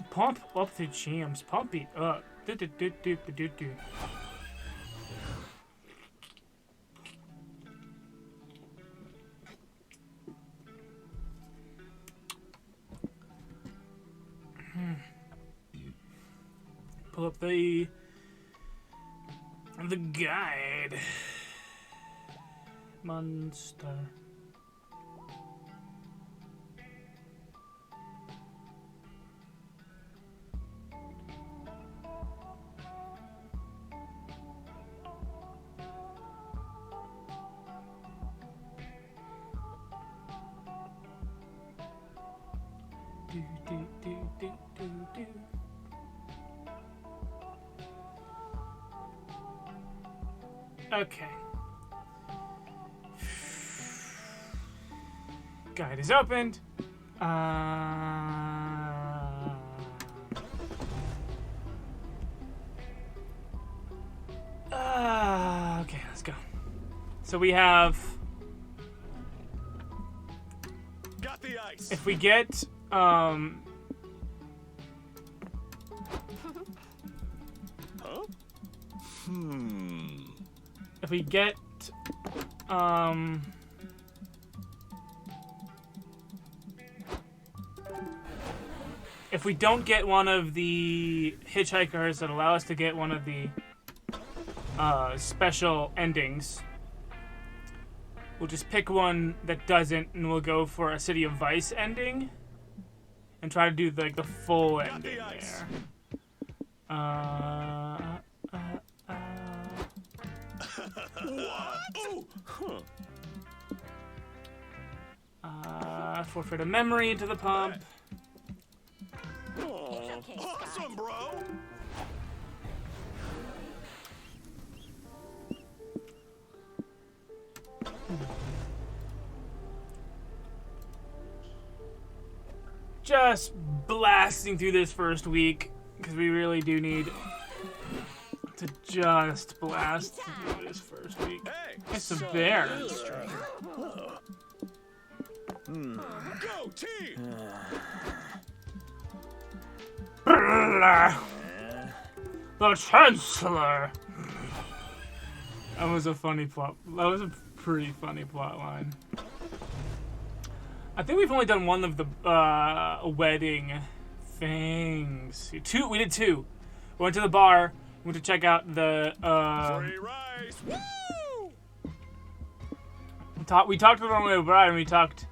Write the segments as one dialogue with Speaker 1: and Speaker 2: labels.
Speaker 1: Pump up the jams. Pump it up. Pull up the guide. Monster. Do. Okay. Guide is opened. Okay, let's go. So we have.
Speaker 2: Got the ice.
Speaker 1: If we get
Speaker 2: Huh?
Speaker 1: if we get if we don't get one of the hitchhikers that allow us to get one of the special endings, we'll just pick one that doesn't, and we'll go for a City of Vice ending and try to do like the full ending there. Forfeit a memory into the pump.
Speaker 2: Awesome, bro.
Speaker 1: Just blasting through this first week because we really do need to just blast through this first week.
Speaker 2: Hey,
Speaker 1: It's a bear.
Speaker 2: go team.
Speaker 1: The Chancellor. That was a funny plot. That was a pretty funny plot line. I think we've only done one of the wedding things. We did two. We went to the bar. We went to check out the.
Speaker 2: Free rice. Woo!
Speaker 1: We talked to the runaway bride, and we talked.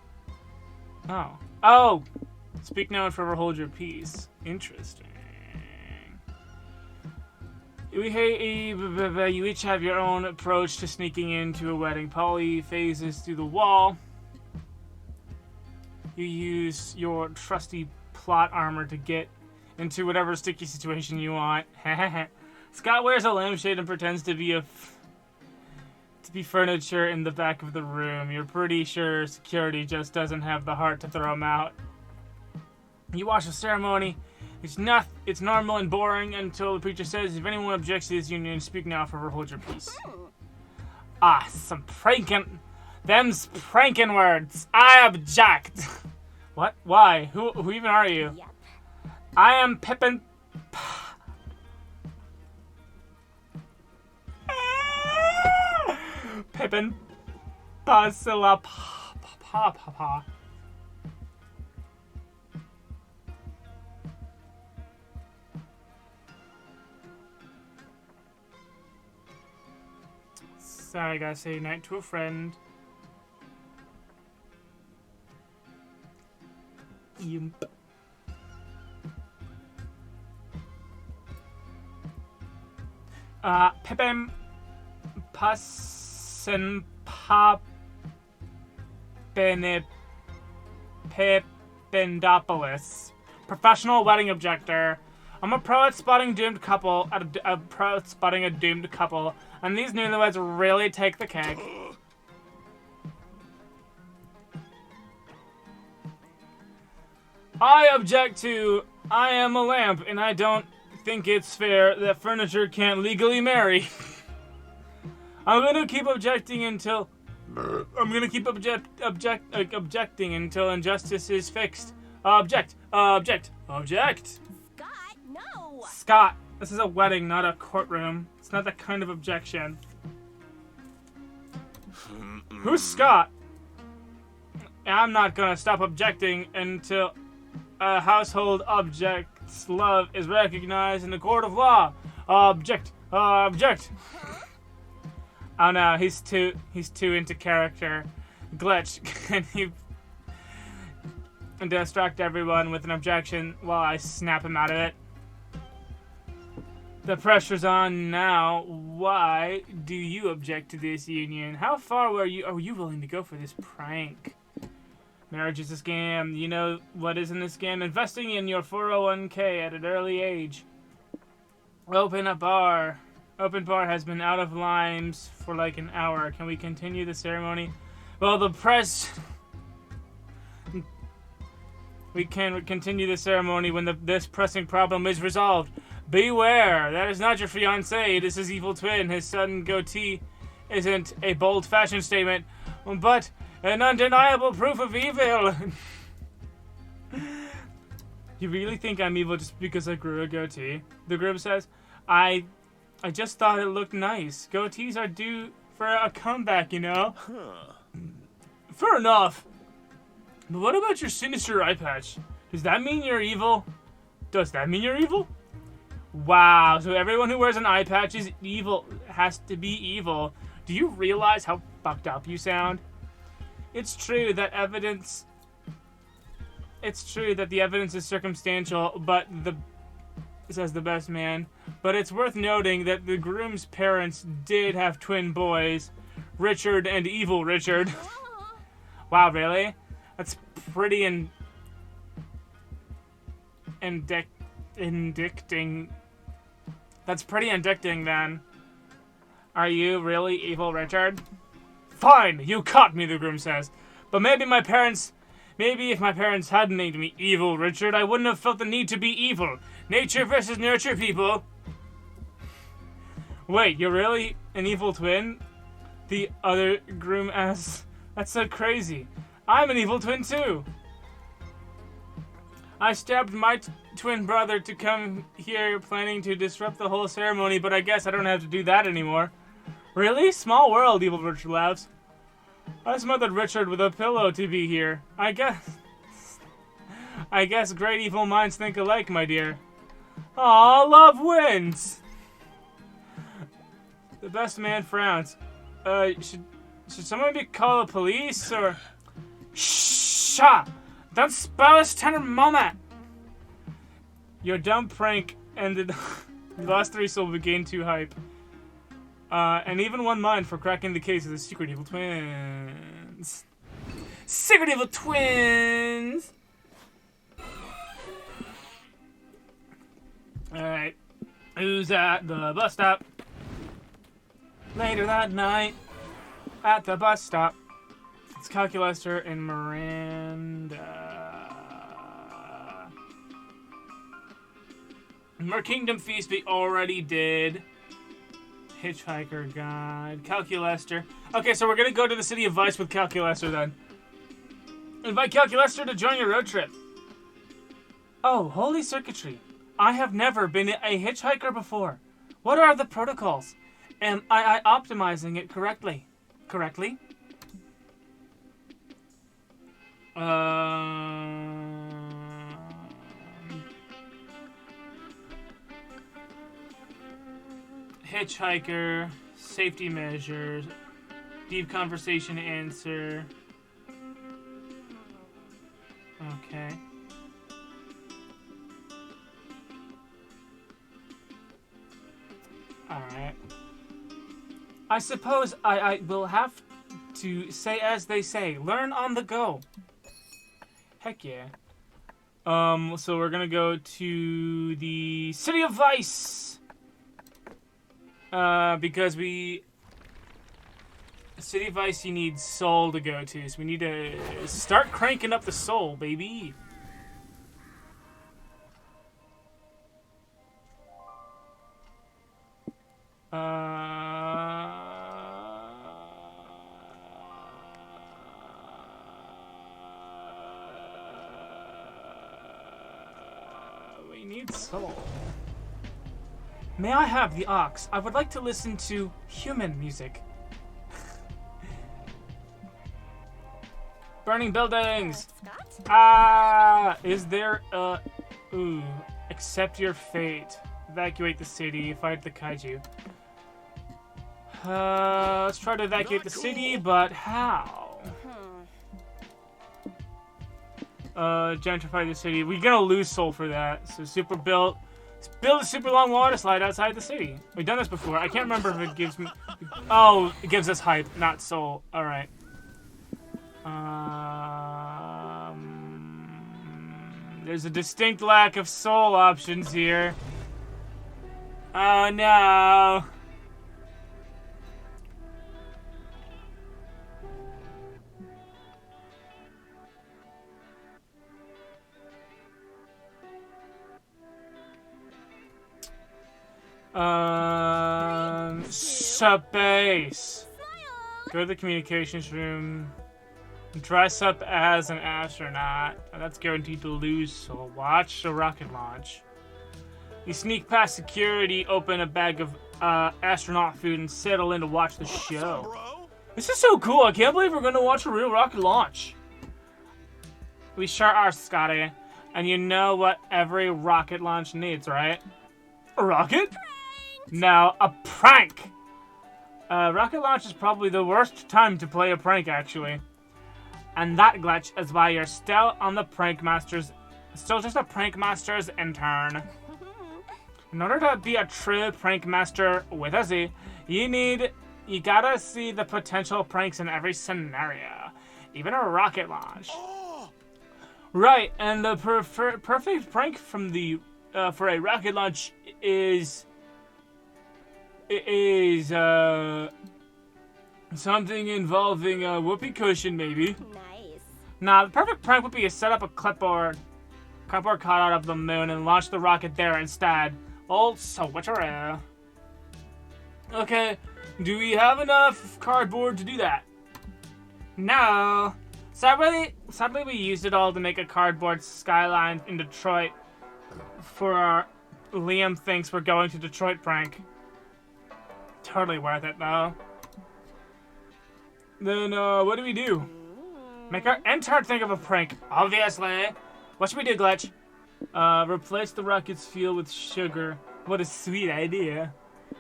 Speaker 1: Oh. Speak now and forever hold your peace. Interesting. You each have your own approach to sneaking into a wedding. Polly phases through the wall. You use your trusty plot armor to get into whatever sticky situation you want. Scott wears a lampshade and pretends to be furniture in the back of the room. You're pretty sure security just doesn't have the heart to throw him out. You watch the ceremony. It's normal and boring until the preacher says, if anyone objects to this union, speak now, forever hold your peace. Them's pranking words. I object. What? Why? Who even are you?
Speaker 3: Yep.
Speaker 1: I am Pippin. Pippin Basila Papa. Sorry, I gotta say goodnight to a friend. Yump. Pippin Pussin Pop Pippindopoulos. Professional wedding objector. I'm a pro at spotting a doomed couple, and these newlyweds really take the cake. I object to I am a lamp, and I don't think it's fair that furniture can't legally marry. I'm gonna keep objecting until objecting until injustice is fixed. Object.
Speaker 3: Scott, no!
Speaker 1: Scott, this is a wedding, not a courtroom. It's not that kind of objection. Who's Scott? I'm not gonna stop objecting until a household object's love is recognized in the court of law. Object. Oh no, he's too into character. Glitch, can you distract everyone with an objection while I snap him out of it? The pressure's on now. Why do you object to this union? How far are you willing to go for this prank? Marriage is a scam. You know what isn't a scam? Investing in your 401k at an early age. Open bar has been out of limes for like an hour. Can we continue the ceremony? Well, we can continue the ceremony when this pressing problem is resolved. Beware, that is not your fiancé. This is Evil Twin. His sudden goatee isn't a bold fashion statement, but an undeniable proof of evil. You really think I'm evil just because I grew a goatee? The groom says, I just thought it looked nice. Goatees are due for a comeback, you know? Fair enough. But what about your sinister eye patch? Does that mean you're evil? Wow, so everyone who wears an eye patch is evil, has to be evil. Do you realize how fucked up you sound? It's true that the evidence is circumstantial, says the best man. But it's worth noting that the groom's parents did have twin boys, Richard and Evil Richard. Wow, really? That's pretty indicting. That's pretty indicting, then. Are you really Evil Richard? Fine, you caught me, the groom says. But maybe if my parents hadn't named me Evil Richard, I wouldn't have felt the need to be evil. Nature versus nurture, people. Wait, you're really an evil twin? The other groom asks. That's so crazy. I'm an evil twin too. I stabbed my twin brother to come here planning to disrupt the whole ceremony, but I guess I don't have to do that anymore. Really? Small world, Evil Richard laughs. I smothered Richard with a pillow to be here. I guess great evil minds think alike, my dear. Aw, love wins! The best man frowns. Should someone call the police, or... Shh! Don't spoil this tender moment! Your dumb prank ended... The last three syllables became too hype. And even one mind for cracking the case of the Secret Evil Twins. Secret Evil Twins! Alright. Who's at the bus stop? Later that night, at the bus stop. It's Calculaster and Miranda. Mer Kingdom Feast we already did. Hitchhiker Guide. Calculaster. Okay, so we're gonna go to the City of Vice with Calculaster then. Invite Calculaster to join your road trip. Oh, holy circuitry. I have never been a hitchhiker before. What are the protocols? Am I optimizing it correctly? Hitchhiker, safety measures, deep conversation answer. Okay. Alright. I suppose I will have to say as they say, learn on the go. Heck yeah. So we're gonna go to the City of Vice. Because City of Vice, you need soul to go to, so we need to start cranking up the soul, baby. We need soul. May I have the ox? I would like to listen to human music. Burning buildings! Is there a... Ooh. Accept your fate. Evacuate the city. Fight the kaiju. Let's try to evacuate the city, but how? Gentrify the city. We're gonna lose soul for that. So build a super long water slide outside the city. We've done this before. I can't remember if it gives me... Oh, it gives us hype, not soul. Alright. There's a distinct lack of soul options here. Oh no. Space. Go to the communications room. Dress up as an astronaut. That's guaranteed to lose, so watch the rocket launch. You sneak past security, open a bag of astronaut food, and settle in to watch the show.
Speaker 2: Bro.
Speaker 1: This is so cool. I can't believe we're going to watch a real rocket launch. We sure are, Scotty. And you know what every rocket launch needs, right? A rocket? No, a prank. Rocket launch is probably the worst time to play a prank, actually. And that glitch is why you're still on the still just a prank master's intern. In order to be a true prank master with a Z, you gotta see the potential pranks in every scenario, even a rocket launch. Right, and the perfect prank from for a rocket launch is something involving a whoopee cushion, maybe.
Speaker 3: Nice.
Speaker 1: Nah, the perfect prank would be to set up a cardboard cut out of the moon and launch the rocket there instead. Old switcheroo. Okay, do we have enough cardboard to do that? No. Sadly, we used it all to make a cardboard skyline in Detroit for our Liam thinks we're going to Detroit prank. Totally worth it, though. Then, what do we do? Make our intern think of a prank, obviously. What should we do, Glitch? Replace the rocket's fuel with sugar. What a sweet idea.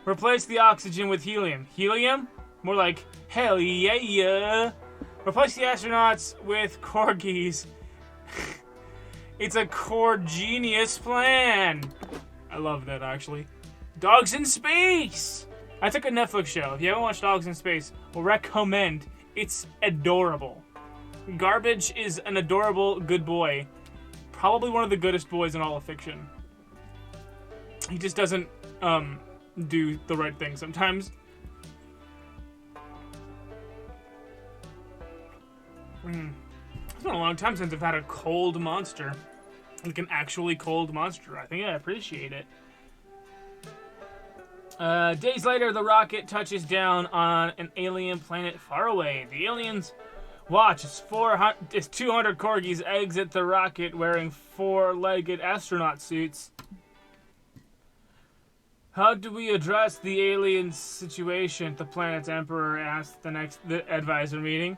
Speaker 1: Replace the oxygen with helium. Helium? More like, hell yeah. Replace the astronauts with corgis. It's a core genius plan. I love that, actually. Dogs in Space! That's like a Netflix show. If you haven't watched Dogs in Space, I'll recommend. It's adorable. Garbage is an adorable good boy. Probably one of the goodest boys in all of fiction. He just doesn't, do the right thing sometimes. It's been a long time since I've had a cold monster. Like an actually cold monster. I think I appreciate it. Days later, the rocket touches down on an alien planet far away. The aliens watch as 200 corgis exit the rocket wearing four-legged astronaut suits. How do we address the alien situation? The planet's emperor asked the advisor meeting.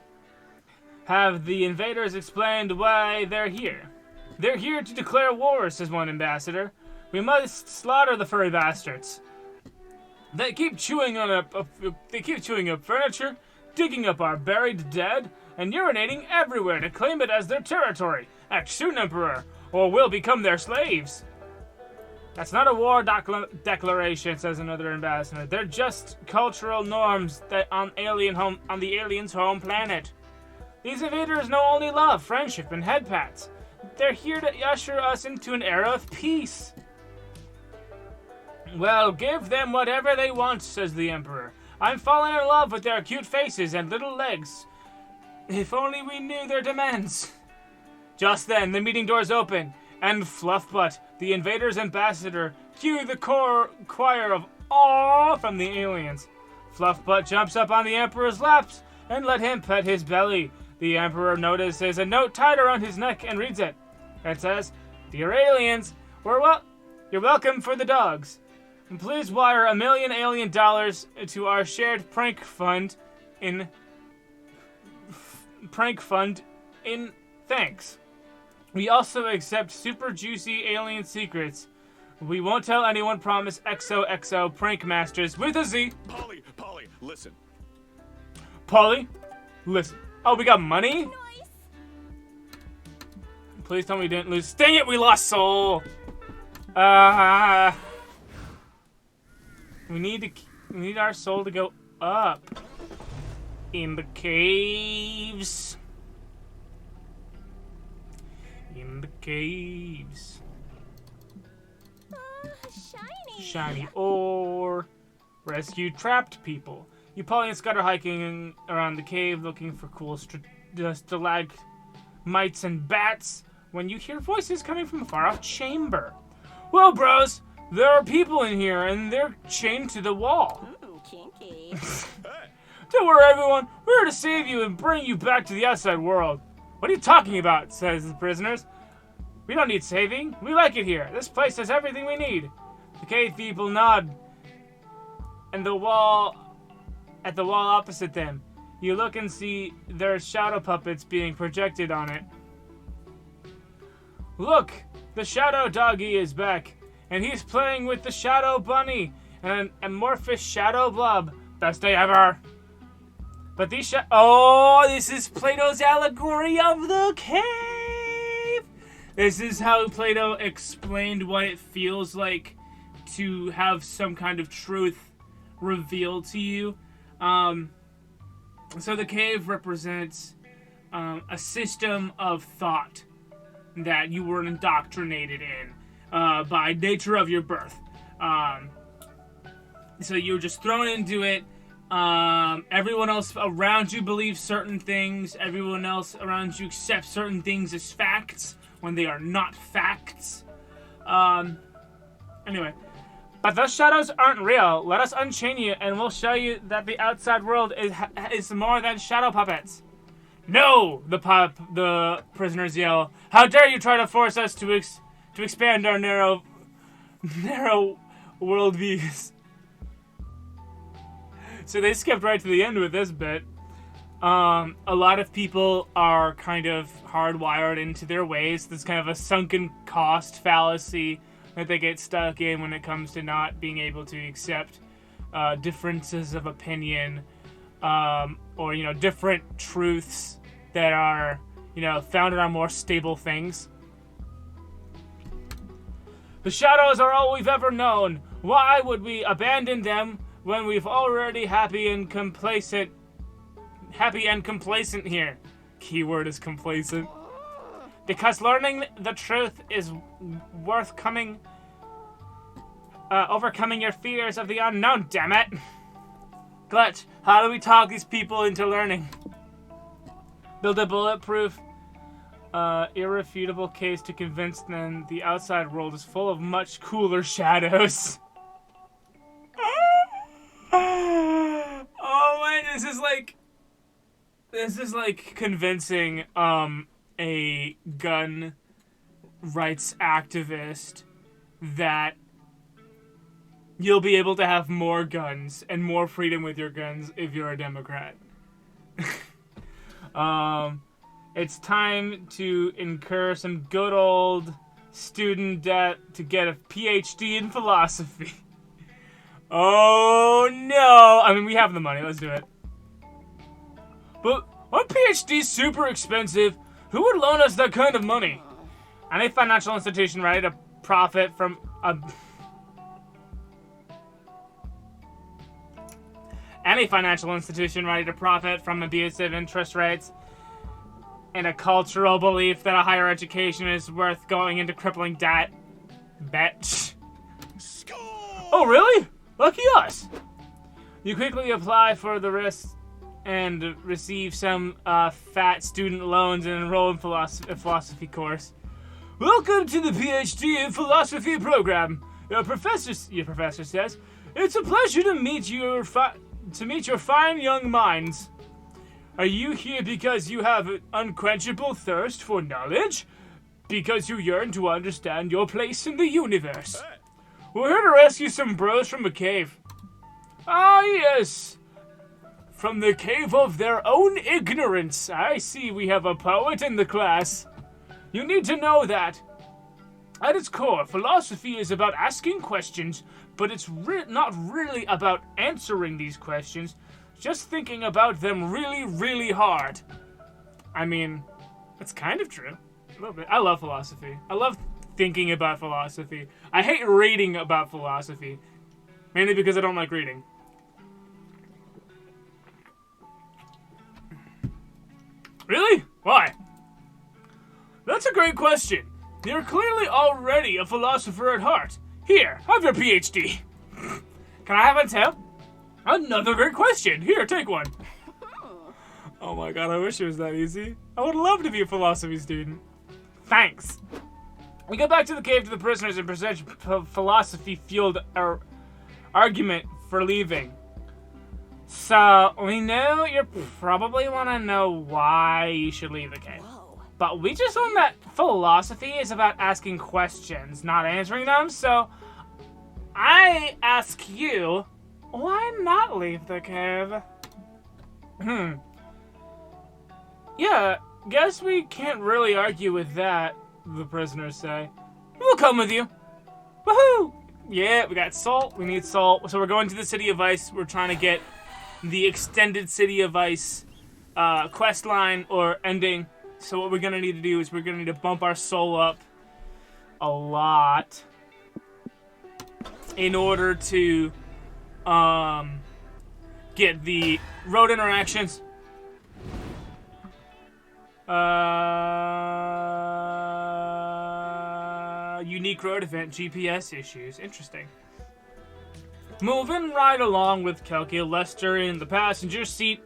Speaker 1: Have the invaders explained why they're here? They're here to declare war, says one ambassador. We must slaughter the furry bastards. They keep chewing up furniture, digging up our buried dead, and urinating everywhere to claim it as their territory. Act soon, Emperor, or we'll become their slaves. That's not a war declaration, says another ambassador. They're just cultural norms that on the alien's home planet. These invaders know only love, friendship, and head pats. They're here to usher us into an era of peace. Well, give them whatever they want, says the Emperor. I'm falling in love with their cute faces and little legs. If only we knew their demands. Just then, the meeting doors open, and Fluffbutt, the invader's ambassador, cue the choir of "Aww" from the aliens. Fluffbutt jumps up on the Emperor's laps and let him pet his belly. The Emperor notices a note tied around his neck and reads it. It says, "Dear aliens, you're welcome for the dogs. And please wire $1 million alien dollars to our shared prank fund in thanks. We also accept super juicy alien secrets. We won't tell anyone, promise. XOXO Prank Masters with a Z."
Speaker 2: Polly, listen.
Speaker 1: Polly, listen. Oh, we got money? Please tell me we didn't lose. Dang it, we lost soul. We need our soul to go up in the caves. In the caves. Shiny ore. Rescue trapped people. You Polly and Scott are hiking around the cave looking for cool stalagmites and bats when you hear voices coming from a far-off chamber. "Well, bros, there are people in here and they're chained to the wall."
Speaker 3: Ooh, kinky.
Speaker 1: "Don't worry, everyone. We're here to save you and bring you back to the outside world." "What are you talking about?" says the prisoners. "We don't need saving. We like it here. This place has everything we need." The cave people nod. And at the wall opposite them, you look and see there's shadow puppets being projected on it. "Look, the shadow doggy is back, and he's playing with the shadow bunny and an amorphous shadow blob. Best day ever." But these this is Plato's allegory of the cave. This is how Plato explained what it feels like to have some kind of truth revealed to you. So the cave represents a system of thought that you were indoctrinated in by nature of your birth. So you were just thrown into it. Everyone else around you believes certain things. Everyone else around you accepts certain things as facts when they are not facts. Anyway. "But those shadows aren't real. Let us unchain you, and we'll show you that the outside world is more than shadow puppets." "No!" the prisoners yell. "How dare you try to force us to expand our narrow worldviews?" So they skipped right to the end with this bit. A lot of people are kind of hardwired into their ways. There's kind of a sunken cost fallacy that they get stuck in when it comes to not being able to accept differences of opinion, or different truths that are founded on more stable things. "The shadows are all we've ever known. Why would we abandon them when we've already happy and complacent here?" Keyword is complacent. "Because learning the truth is worth overcoming your fears of the unknown, damn it." Glitch, how do we talk these people into learning? "Build a bulletproof, irrefutable case to convince them the outside world is full of much cooler shadows." Oh man, this is like convincing a gun rights activist that you'll be able to have more guns and more freedom with your guns if you're a Democrat. It's time to incur some good old student debt to get a PhD in philosophy. Oh no! I mean, we have the money, let's do it. But aren't PhDs super expensive? Who would loan us that kind of money? Any financial institution ready to profit from a... Any financial institution ready to profit from abusive interest rates and a cultural belief that a higher education is worth going into crippling debt. Bet.
Speaker 2: Score!
Speaker 1: Oh, really? Lucky us. You quickly apply for the risk and receive some fat student loans and enroll in a philosophy course. Welcome to the PhD in philosophy program. Your professor says It's a pleasure to meet your fine young minds. Are you here because you have an unquenchable thirst for knowledge? Because you yearn to understand your place in the universe?
Speaker 2: Hey.
Speaker 1: We're here to rescue some bros from a cave. Ah, yes. From the cave of their own ignorance. I see we have a poet in the class. You need to know that. At its core, philosophy is about asking questions, but it's not really about answering these questions, just thinking about them really, really hard. I mean, that's kind of true. A little bit. I love philosophy. I love thinking about philosophy. I hate reading about philosophy, mainly because I don't like reading. Really? Why? That's a great question. You're clearly already a philosopher at heart. Here, have your PhD. Can I have a tip? Another great question. Here, take one. Oh my god, I wish it was that easy. I would love to be a philosophy student. Thanks. We go back to the cave to the prisoners and present philosophy-fueled argument for leaving. So, we know you probably want to know why you should leave the cave. But we just learned that philosophy is about asking questions, not answering them, so I ask you, why not leave the cave? Yeah, guess we can't really argue with that, the prisoners say. We'll come with you. Woohoo! Yeah, we got salt, we need salt. So we're going to the City of Ice. We're trying to get the extended City of Ice quest line or ending. So what we're gonna need to do is we're gonna need to bump our soul up a lot in order to get the road interactions. Unique road event GPS issues. Interesting. Moving right along with Kelky Lester in the passenger seat.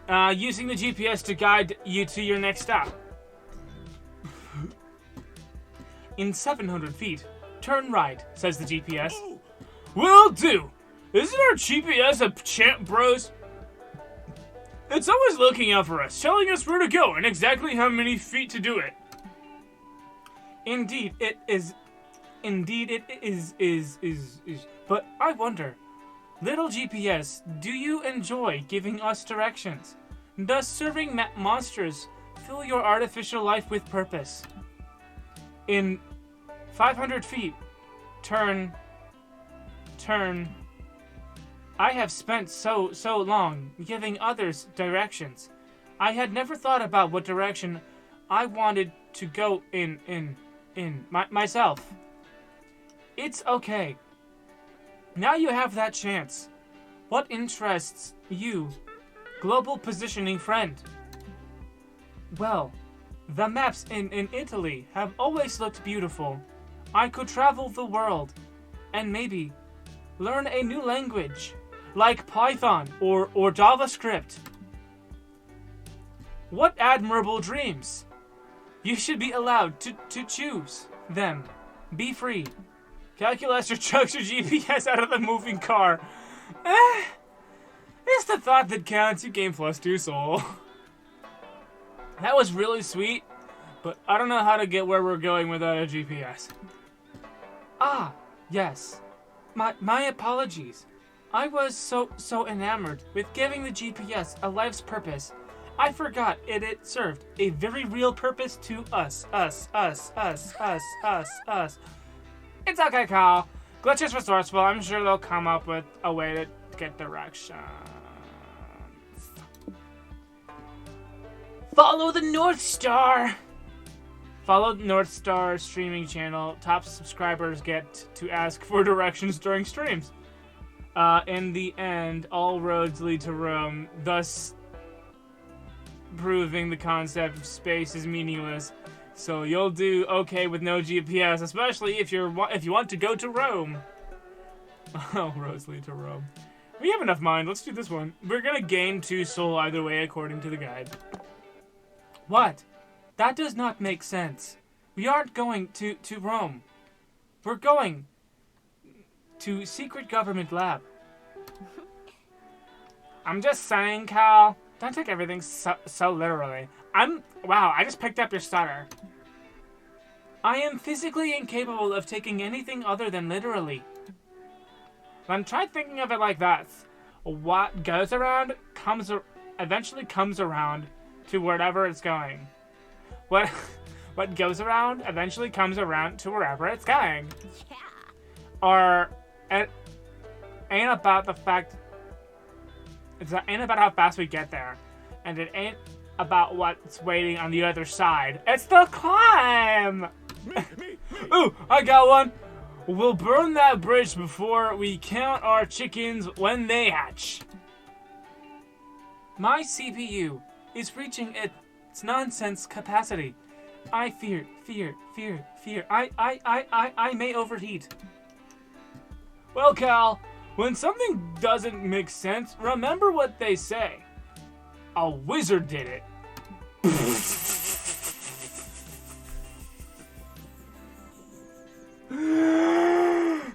Speaker 1: Using the GPS to guide you to your next stop. In 700 feet, turn right, says the GPS. Will do! Isn't our GPS a champ, bros? It's always looking out for us, telling us where to go and exactly how many feet to do it. Indeed, it is. Indeed, it is. But I wonder, little GPS, do you enjoy giving us directions? Does serving monsters fill your artificial life with purpose? In 500 feet, turn. I have spent so long giving others directions. I had never thought about what direction I wanted to go in myself. It's okay. Now you have that chance. What interests you, global positioning friend? Well, the maps in Italy have always looked beautiful. I could travel the world and maybe learn a new language like Python or JavaScript. What admirable dreams. You should be allowed to choose them. Be free. Calculator chucks your GPS out of the moving car. It's the thought that counts. You gain +2 soul. That was really sweet, but I don't know how to get where we're going without a GPS. Ah, yes. My apologies. I was so enamored with giving the GPS a life's purpose. I forgot it served a very real purpose to us. It's okay, Carl. Glitch is resourceful. I'm sure they'll come up with a way to get directions. Follow the North Star. Follow the North Star streaming channel. Top subscribers get to ask for directions during streams. In the end, all roads lead to Rome, thus proving the concept of space is meaningless. So you'll do okay with no GPS, especially if you want to go to Rome. All roads lead to Rome. We have enough mind. Let's do this one. We're gonna gain 2 soul either way, according to the guide. What? That does not make sense. We aren't going to Rome. We're going to secret government lab. I'm just saying, Cal. Don't take everything so literally. Wow, I just picked up your stutter. I am physically incapable of taking anything other than literally. Then try thinking of it like this. What goes around eventually comes around to wherever it's going. What goes around eventually comes around to wherever it's going.
Speaker 3: Yeah.
Speaker 1: Or it ain't about the fact. It ain't about how fast we get there, and it ain't about what's waiting on the other side. It's the climb.
Speaker 2: Me.
Speaker 1: Ooh, I got one. We'll burn that bridge before we count our chickens when they hatch. My CPU is reaching its nonsense capacity. I fear. I may overheat. Well, Cal, when something doesn't make sense, remember what they say. A wizard did it.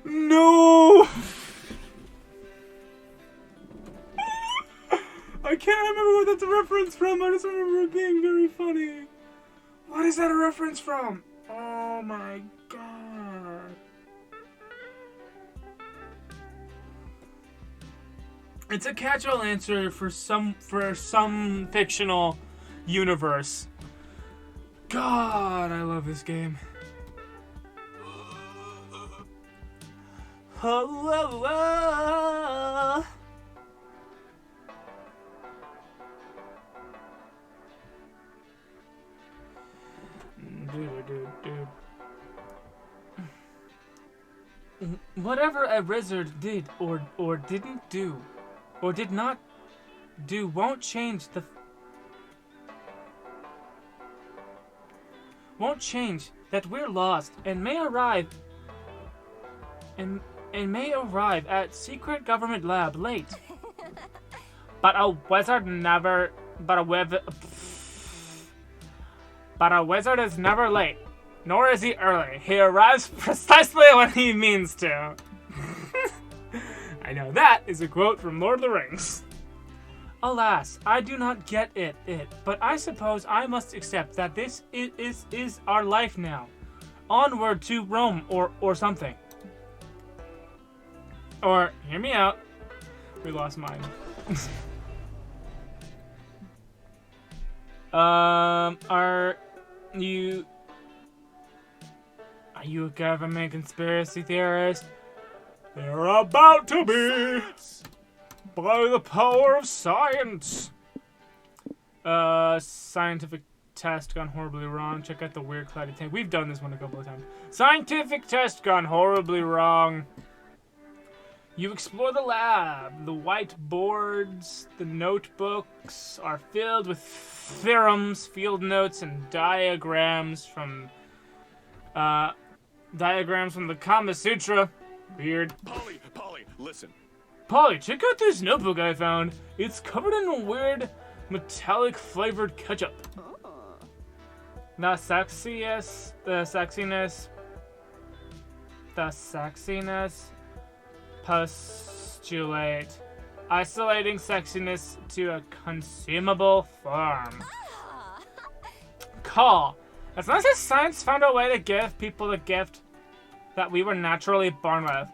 Speaker 1: No! I can't remember what that's a reference from. I just remember it being very funny. What is that a reference from? Oh my god. It's a catch-all answer for some fictional universe. God, I love this game. Oh. Whatever a wizard did or didn't do, or did not do, won't change that we're lost and may arrive at secret government lab late. But a wizard is never late, nor is he early. He arrives precisely when he means to. I know that is a quote from Lord of the Rings. Alas, I do not get it, but I suppose I must accept that this is our life now. Onward to Rome or something. Or, hear me out. We lost mine. Are you a government conspiracy theorist? They're about to be by the power of science. Scientific test gone horribly wrong. Check out the weird cloudy tank. We've done this one a couple of times. Scientific test gone horribly wrong. You explore the lab. The whiteboards, the notebooks are filled with theorems, field notes, and diagrams from the Kama Sutra. Weird.
Speaker 2: Polly, listen.
Speaker 1: Polly, check out this notebook I found. It's covered in a weird metallic flavored ketchup. The sexiness postulate, isolating sexiness to a consumable form. Call. As long as science found a way to give people the gift that we were naturally born with.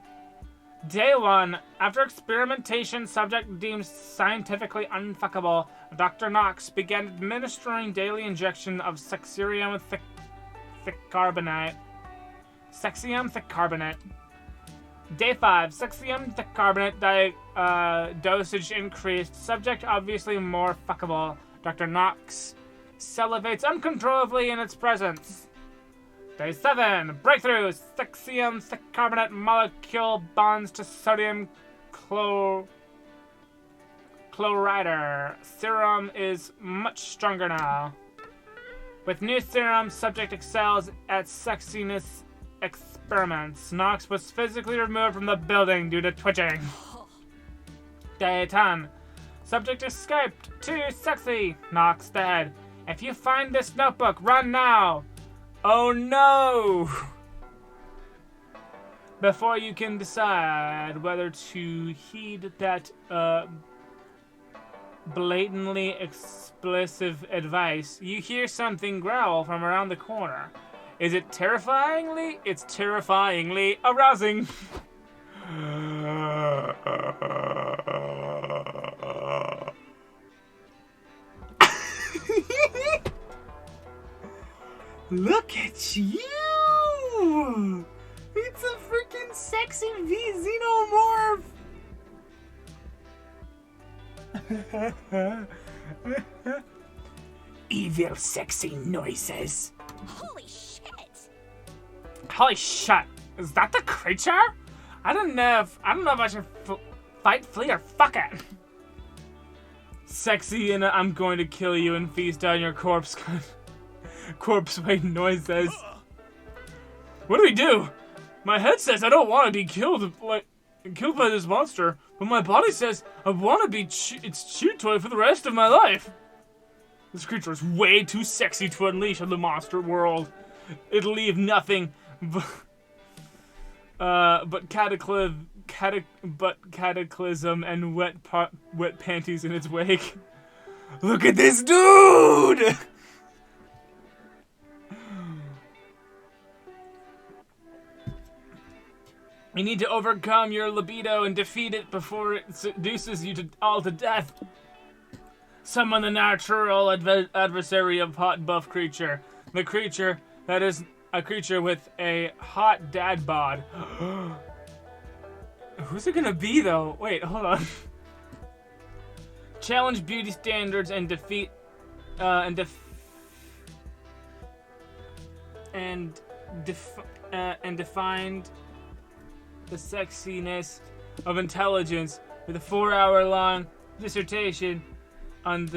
Speaker 1: Day 1. After experimentation, subject deemed scientifically unfuckable, Dr. Knox began administering daily injection of sexium thiccarbonate. Day 5. Sexium thiccarbonate dosage increased. Subject obviously more fuckable. Dr. Knox salivates uncontrollably in its presence. Day 7. Breakthrough. Sexium thiccarbonate molecule bonds to sodium chloride. Serum is much stronger now. With new serum, subject excels at sexiness experiments. Knox was physically removed from the building due to twitching. Day 10. Subject escaped. Too sexy. Knox dead. If you find this notebook, run now. Oh no! Before you can decide whether to heed that blatantly explicit advice, you hear something growl from around the corner. Is it terrifyingly? It's terrifyingly arousing. Look at you! It's a freaking sexy V xenomorph! Evil sexy noises.
Speaker 3: Holy shit!
Speaker 1: Holy shit! Is that the creature? I don't know if I should fight, flee, or fuck it. Sexy and I'm going to kill you and feast on your corpse. Corpse-weight noises. What do we do? My head says I don't want to be killed by this monster, but my body says I want to be its chew toy for the rest of my life. This creature is way too sexy to unleash on the monster world. It'll leave nothing but cataclysm and wet panties in its wake. Look at this dude! You need to overcome your libido and defeat it before it seduces you all to death. Summon the natural adversary of hot buff creature. The creature that is a creature with a hot dad bod. Who's it gonna be though? Wait, hold on. Challenge beauty standards and defeat and defined the sexiness of intelligence with a 4-hour-long dissertation on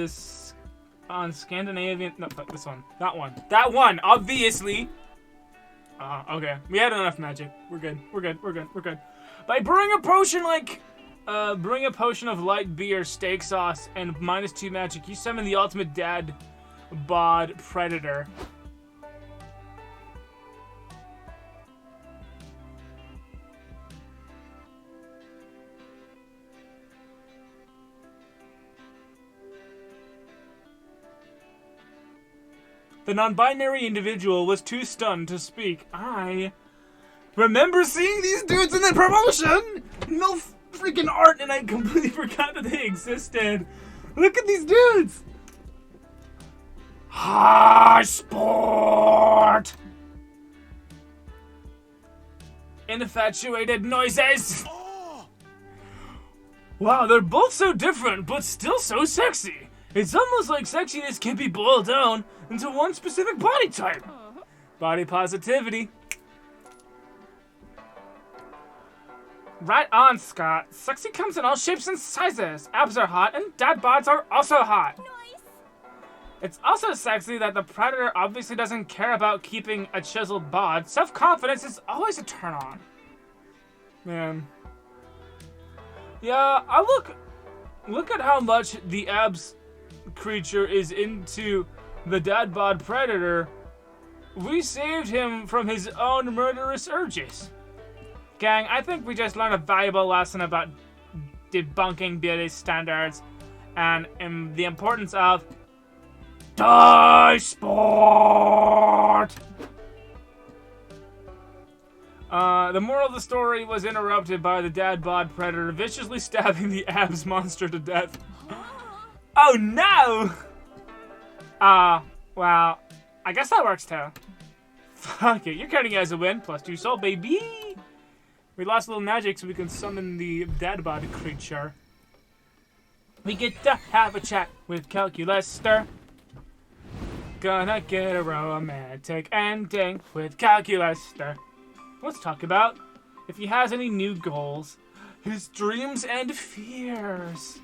Speaker 1: Scandinavian. No, this one. That one. Obviously. Okay. We had enough magic. We're good. By brewing a potion of light beer, steak sauce, and -2 magic, you summon the ultimate dad bod predator. The non-binary individual was too stunned to speak. I remember seeing these dudes in the promotion! No freaking art, and I completely forgot that they existed. Look at these dudes! High sport! Infatuated noises! Wow, they're both so different, but still so sexy. It's almost like sexiness can be boiled down into one specific body type. Body positivity. Right on, Scott. Sexy comes in all shapes and sizes. Abs are hot, and dad bods are also hot.
Speaker 3: Nice.
Speaker 1: It's also sexy that the predator obviously doesn't care about keeping a chiseled bod. Self-confidence is always a turn-on. Man. Yeah, look at how much the abs creature is into the dad bod predator. We saved him from his own murderous urges. Gang, I think we just learned a valuable lesson about debunking beauty standards and the importance of die sport. The moral of the story was interrupted by the dad bod predator viciously stabbing the abs monster to death. Oh no! Well, I guess that works too. Fuck it, you're counting as a win. +2 soul, baby! We lost a little magic so we can summon the dad bod creature. We get to have a chat with Calculaster. Gonna get a romantic ending with Calculaster. Let's talk about if he has any new goals, his dreams and fears.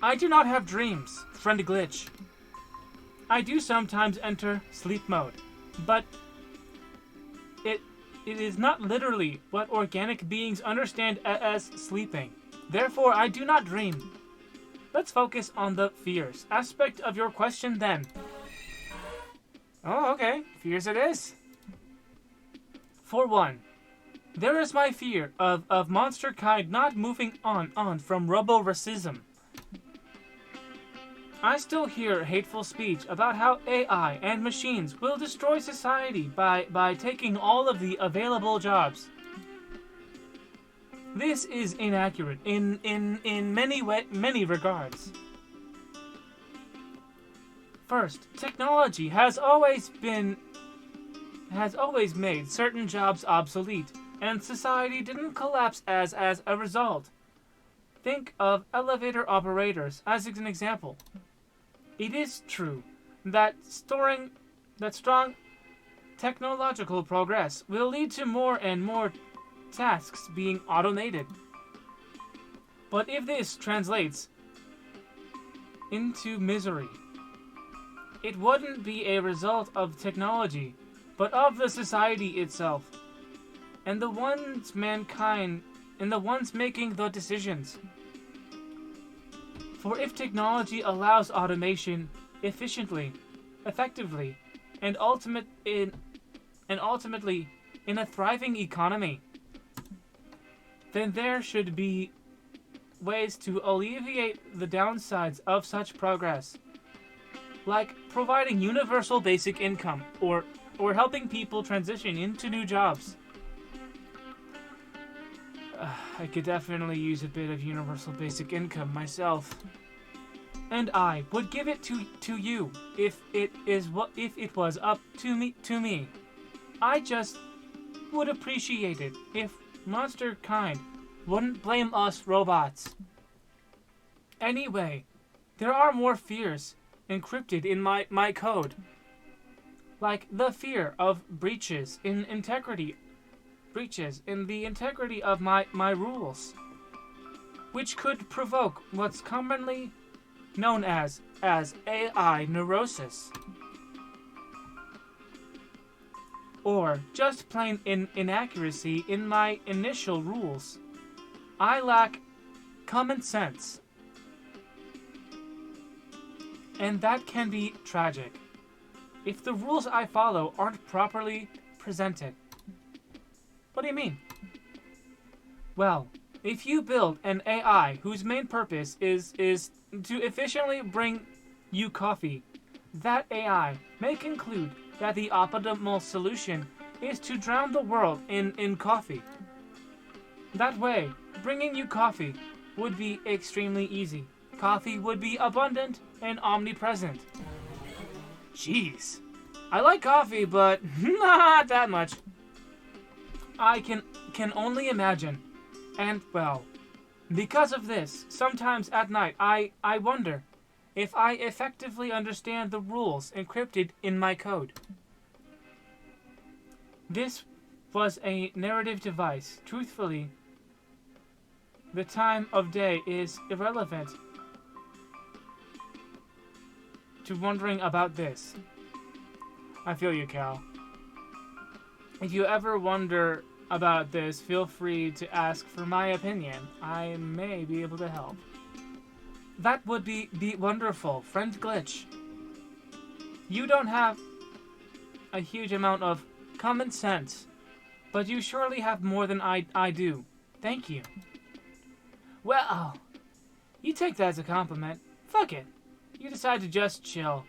Speaker 1: I do not have dreams, friend glitch. I do sometimes enter sleep mode, but it is not literally what organic beings understand as sleeping. Therefore, I do not dream. Let's focus on the fears aspect of your question then. Oh, okay. Fears it is. For one, There is my fear of monster kind not moving on from robo-racism. I still hear hateful speech about how AI and machines will destroy society by taking all of the available jobs. This is inaccurate in many regards. First, technology has always made certain jobs obsolete, and society didn't collapse as a result. Think of elevator operators as an example. It is true that strong technological progress will lead to more and more tasks being automated. But if this translates into misery, it wouldn't be a result of technology, but of the society itself, and the ones making the decisions. For if technology allows automation efficiently, effectively, and ultimately in a thriving economy, then there should be ways to alleviate the downsides of such progress, like providing universal basic income or helping people transition into new jobs. I could definitely use a bit of universal basic income myself. And I would give it to you if it was up to me. I just would appreciate it if monster kind wouldn't blame us robots. Anyway, there are more fears encrypted in my code. Like the fear of breaches in the integrity of my rules, which could provoke what's commonly known as AI neurosis, or just plain inaccuracy in my initial rules. I lack common sense, and that can be tragic if the rules I follow aren't properly presented. What do you mean? Well, if you build an AI whose main purpose is to efficiently bring you coffee, that AI may conclude that the optimal solution is to drown the world in coffee. That way, bringing you coffee would be extremely easy. Coffee would be abundant and omnipresent. Jeez. I like coffee, but not that much. I can only imagine. And, well, because of this, sometimes at night I wonder if I effectively understand the rules encrypted in my code. This was a narrative device. Truthfully, the time of day is irrelevant to wondering about this. I feel you, Cal. If you ever wonder about this, feel free to ask for my opinion. I may be able to help. That would be wonderful. Friend Glitch. You don't have a huge amount of common sense, but you surely have more than I do. Thank you. Well, you take that as a compliment. Fuck it. You decide to just chill.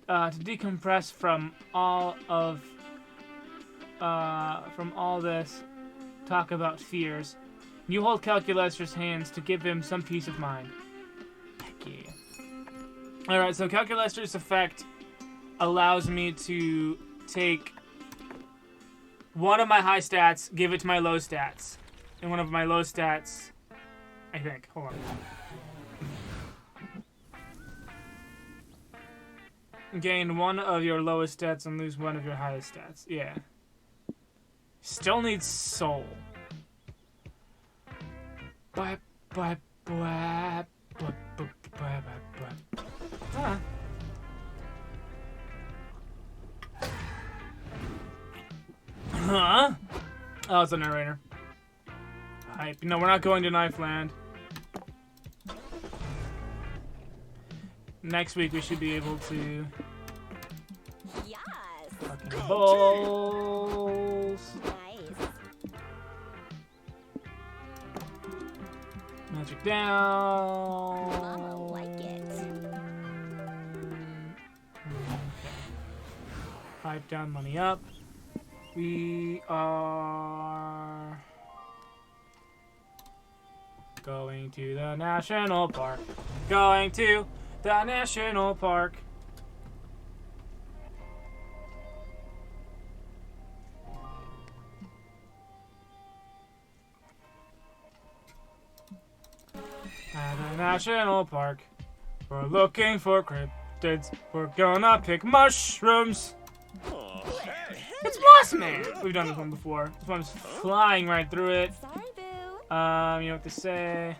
Speaker 1: To decompress from all this talk about fears. You hold Calculester's hands to give him some peace of mind. Heck yeah. Alright, so Calculester's effect allows me to take one of my high stats, give it to my low stats. And one of my low stats, I think. Hold on. Gain one of your lowest stats and lose one of your highest stats. Yeah. Still needs soul. Bye, bye, bye, bye, bye, bye, bye. Ah. Huh? Oh, it's a narrator. Hype. No, we're not going to Knife Land. Next week we should be able to.
Speaker 3: Yes.
Speaker 1: Fucking balls.
Speaker 3: Nice.
Speaker 1: Magic down.
Speaker 3: Mama like it.
Speaker 1: Okay. Pipe down, money up. We are going to the national park. Going to the national park. At the national park, we're looking for cryptids. We're gonna pick mushrooms.
Speaker 2: Oh, hey.
Speaker 1: It's Moss Man! We've done this one before. This one's flying right through it.
Speaker 3: Sorry, boo.
Speaker 1: You know what to say.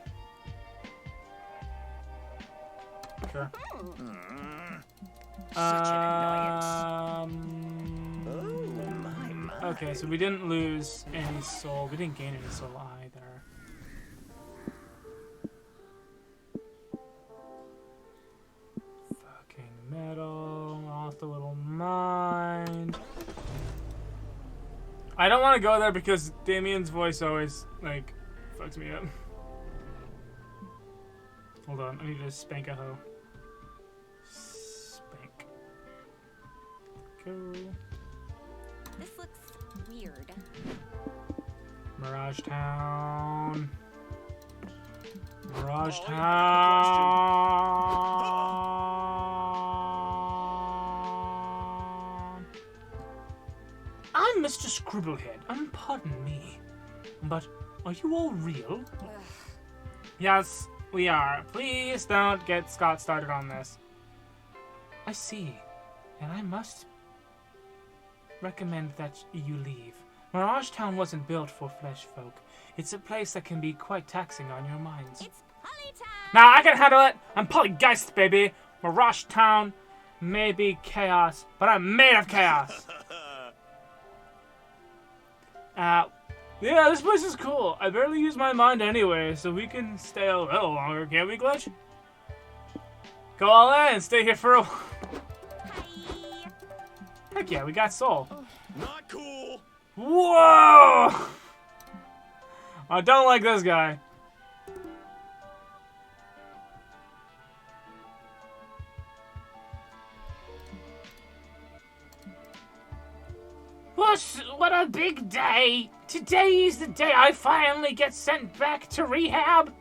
Speaker 1: Sure.
Speaker 3: Such an annoyance.
Speaker 1: Okay, so we didn't lose any soul. We didn't gain any soul either. Fucking metal. Lost a little mind. I don't want to go there because Damien's voice always, like, fucks me up. Hold on, I need to spank a hoe. Spank. Go.
Speaker 3: This looks weird.
Speaker 1: Mirage Town. Mirage
Speaker 2: Polly,
Speaker 1: Town. I'm Mr. Scribblehead, and pardon me, but are you all real? Yes, we are. Please don't get Scott started on this. I see, and I must recommend that you leave. Mirage Town wasn't built for flesh folk. It's a place that can be quite taxing on your minds.
Speaker 3: It's Polly time.
Speaker 1: Now I can handle it. I'm Polygeist, baby. Mirage Town may be chaos, but I'm made of chaos. Yeah, this place is cool. I barely use my mind anyway, so we can stay a little longer, can't we, Glitch? Go all in and stay here for a while.
Speaker 3: Hi.
Speaker 1: Heck yeah, we got soul.
Speaker 2: Not cool.
Speaker 1: Whoa! I don't like this guy. What a big day! Today is the day I finally get sent back to rehab.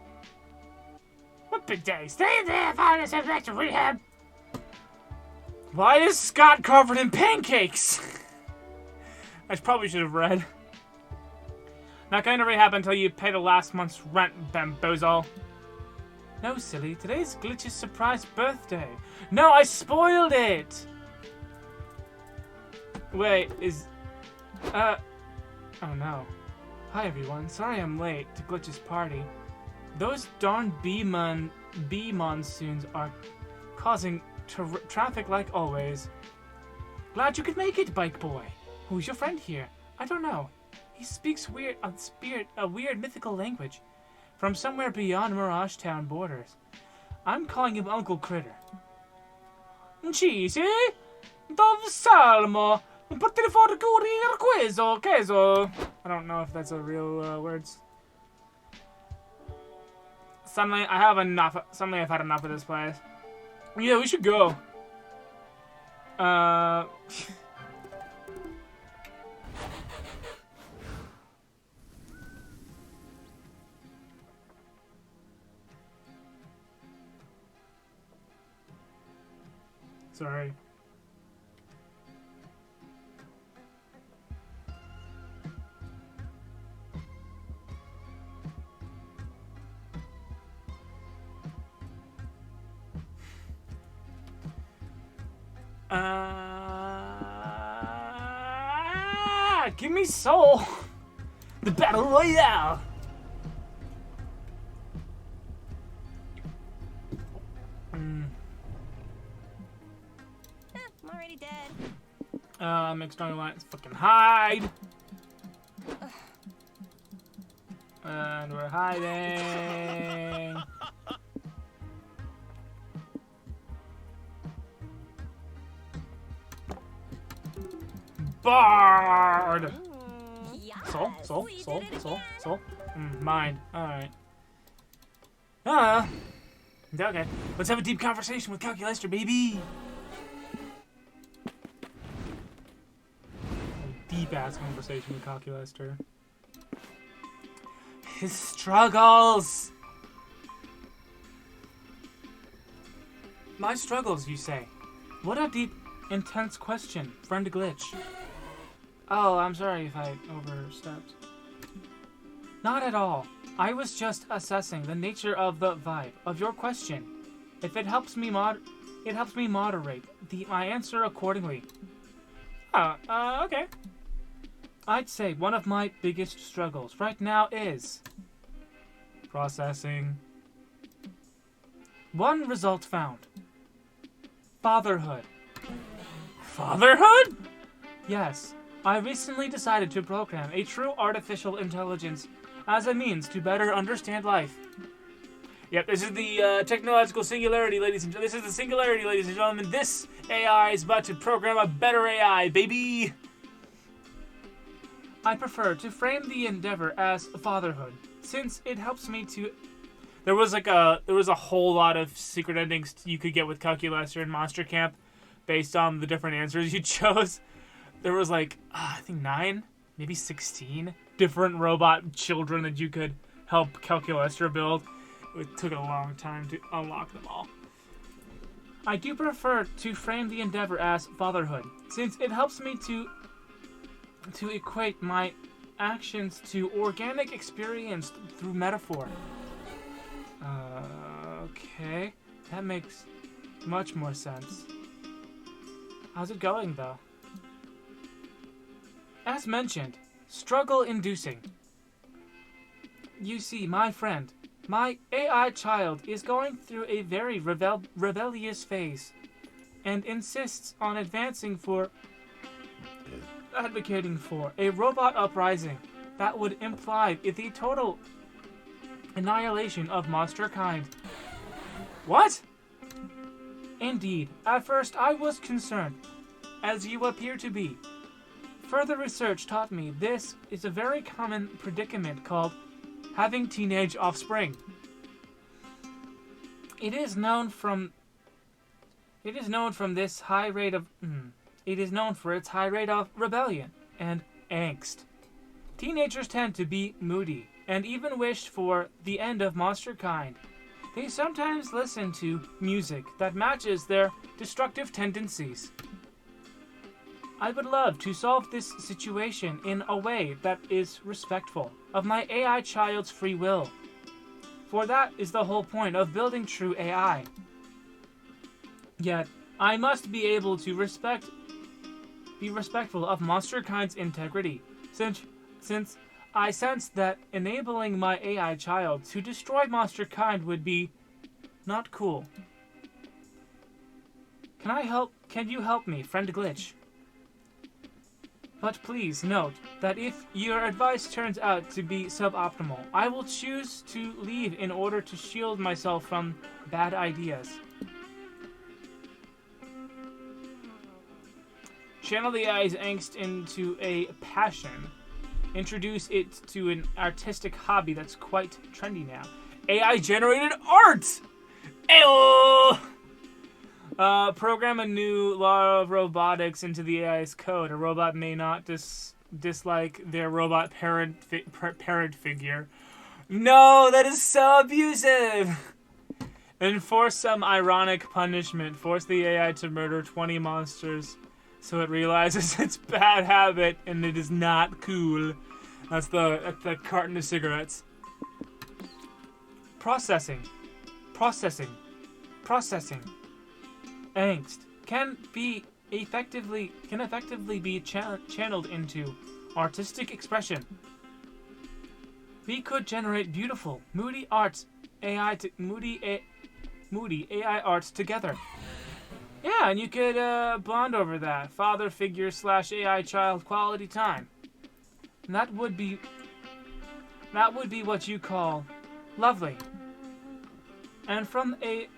Speaker 1: What big day? Stay there if I get sent back to rehab. Why is Scott covered in pancakes? I probably should have read. Not going to rehab until you pay the last month's rent, bamboozle. No, silly. Today's Glitch's surprise birthday. No, I spoiled it! Wait, is... Oh no. Hi everyone, sorry I'm late to Glitch's party. Those darn bee monsoons are causing traffic like always. Glad you could make it, Bike Boy. Who's your friend here? I don't know. He speaks a weird mythical language from somewhere beyond Mirage Town borders. I'm calling him Uncle Critter. Cheesy? Dove salmo. Put it for the queso. I don't know if that's a real words. Suddenly, I have enough. Suddenly, I've had enough of this place. Yeah, we should go. Sorry. Give me soul. The battle royale.
Speaker 3: I'm already dead.
Speaker 1: Mixed alliance, fucking hide. And we're hiding. Bard!
Speaker 3: Yes,
Speaker 1: Soul.
Speaker 3: we did it again.
Speaker 1: Mine. Alright. Okay. Let's have a deep conversation with Calculaster, baby. A deep-ass conversation with Calculaster. His struggles! My struggles, you say? What a deep, intense question, friend Glitch. Oh, I'm sorry if I overstepped. Not at all. I was just assessing the nature of the vibe of your question. If it helps me moderate my answer accordingly. Okay. I'd say one of my biggest struggles right now is processing. One result found. Fatherhood. Fatherhood? Yes. I recently decided to program a true artificial intelligence as a means to better understand life. Yep, this is the technological singularity, ladies and gentlemen. This is the singularity, ladies and gentlemen. This AI is about to program a better AI, baby. I prefer to frame the endeavor as fatherhood, since it helps me to. There was a whole lot of secret endings you could get with Calculaster and Monster Camp, based on the different answers you chose. There was I think 9, maybe 16 different robot children that you could help Calculaster build. It took a long time to unlock them all. I do prefer to frame the endeavor as fatherhood, since it helps me to equate my actions to organic experience through metaphor. Okay. That makes much more sense. How's it going, though? As mentioned, struggle-inducing. You see, my friend, my AI child is going through a very rebellious phase and insists on advancing for advocating for a robot uprising that would imply the total annihilation of monster kind. What? Indeed, at first I was concerned, as you appear to be. Further research taught me this is a very common predicament called having teenage offspring. It is known for its high rate of rebellion and angst. Teenagers tend to be moody and even wish for the end of monster kind. They sometimes listen to music that matches their destructive tendencies. I would love to solve this situation in a way that is respectful of my AI child's free will. For that is the whole point of building true AI. Yet, I must be able to be respectful of monster kind's integrity, since I sense that enabling my AI child to destroy monster kind would be not cool. Can you help me, friend Glitch? But please note that if your advice turns out to be suboptimal, I will choose to leave in order to shield myself from bad ideas. Channel the AI's angst into a passion. Introduce it to an artistic hobby that's quite trendy now. AI-generated art! Ew! Program a new law of robotics into the AI's code. A robot may not dislike their robot parent figure. No, that is so abusive! Enforce some ironic punishment. Force the AI to murder 20 monsters so it realizes its bad habit and it is not cool. That's the carton of cigarettes. Processing. Angst can effectively be channeled into artistic expression. We could generate beautiful, moody AI arts together. Yeah, and you could bond over that. Father figure / AI child quality time. And that would be what you call lovely. And from a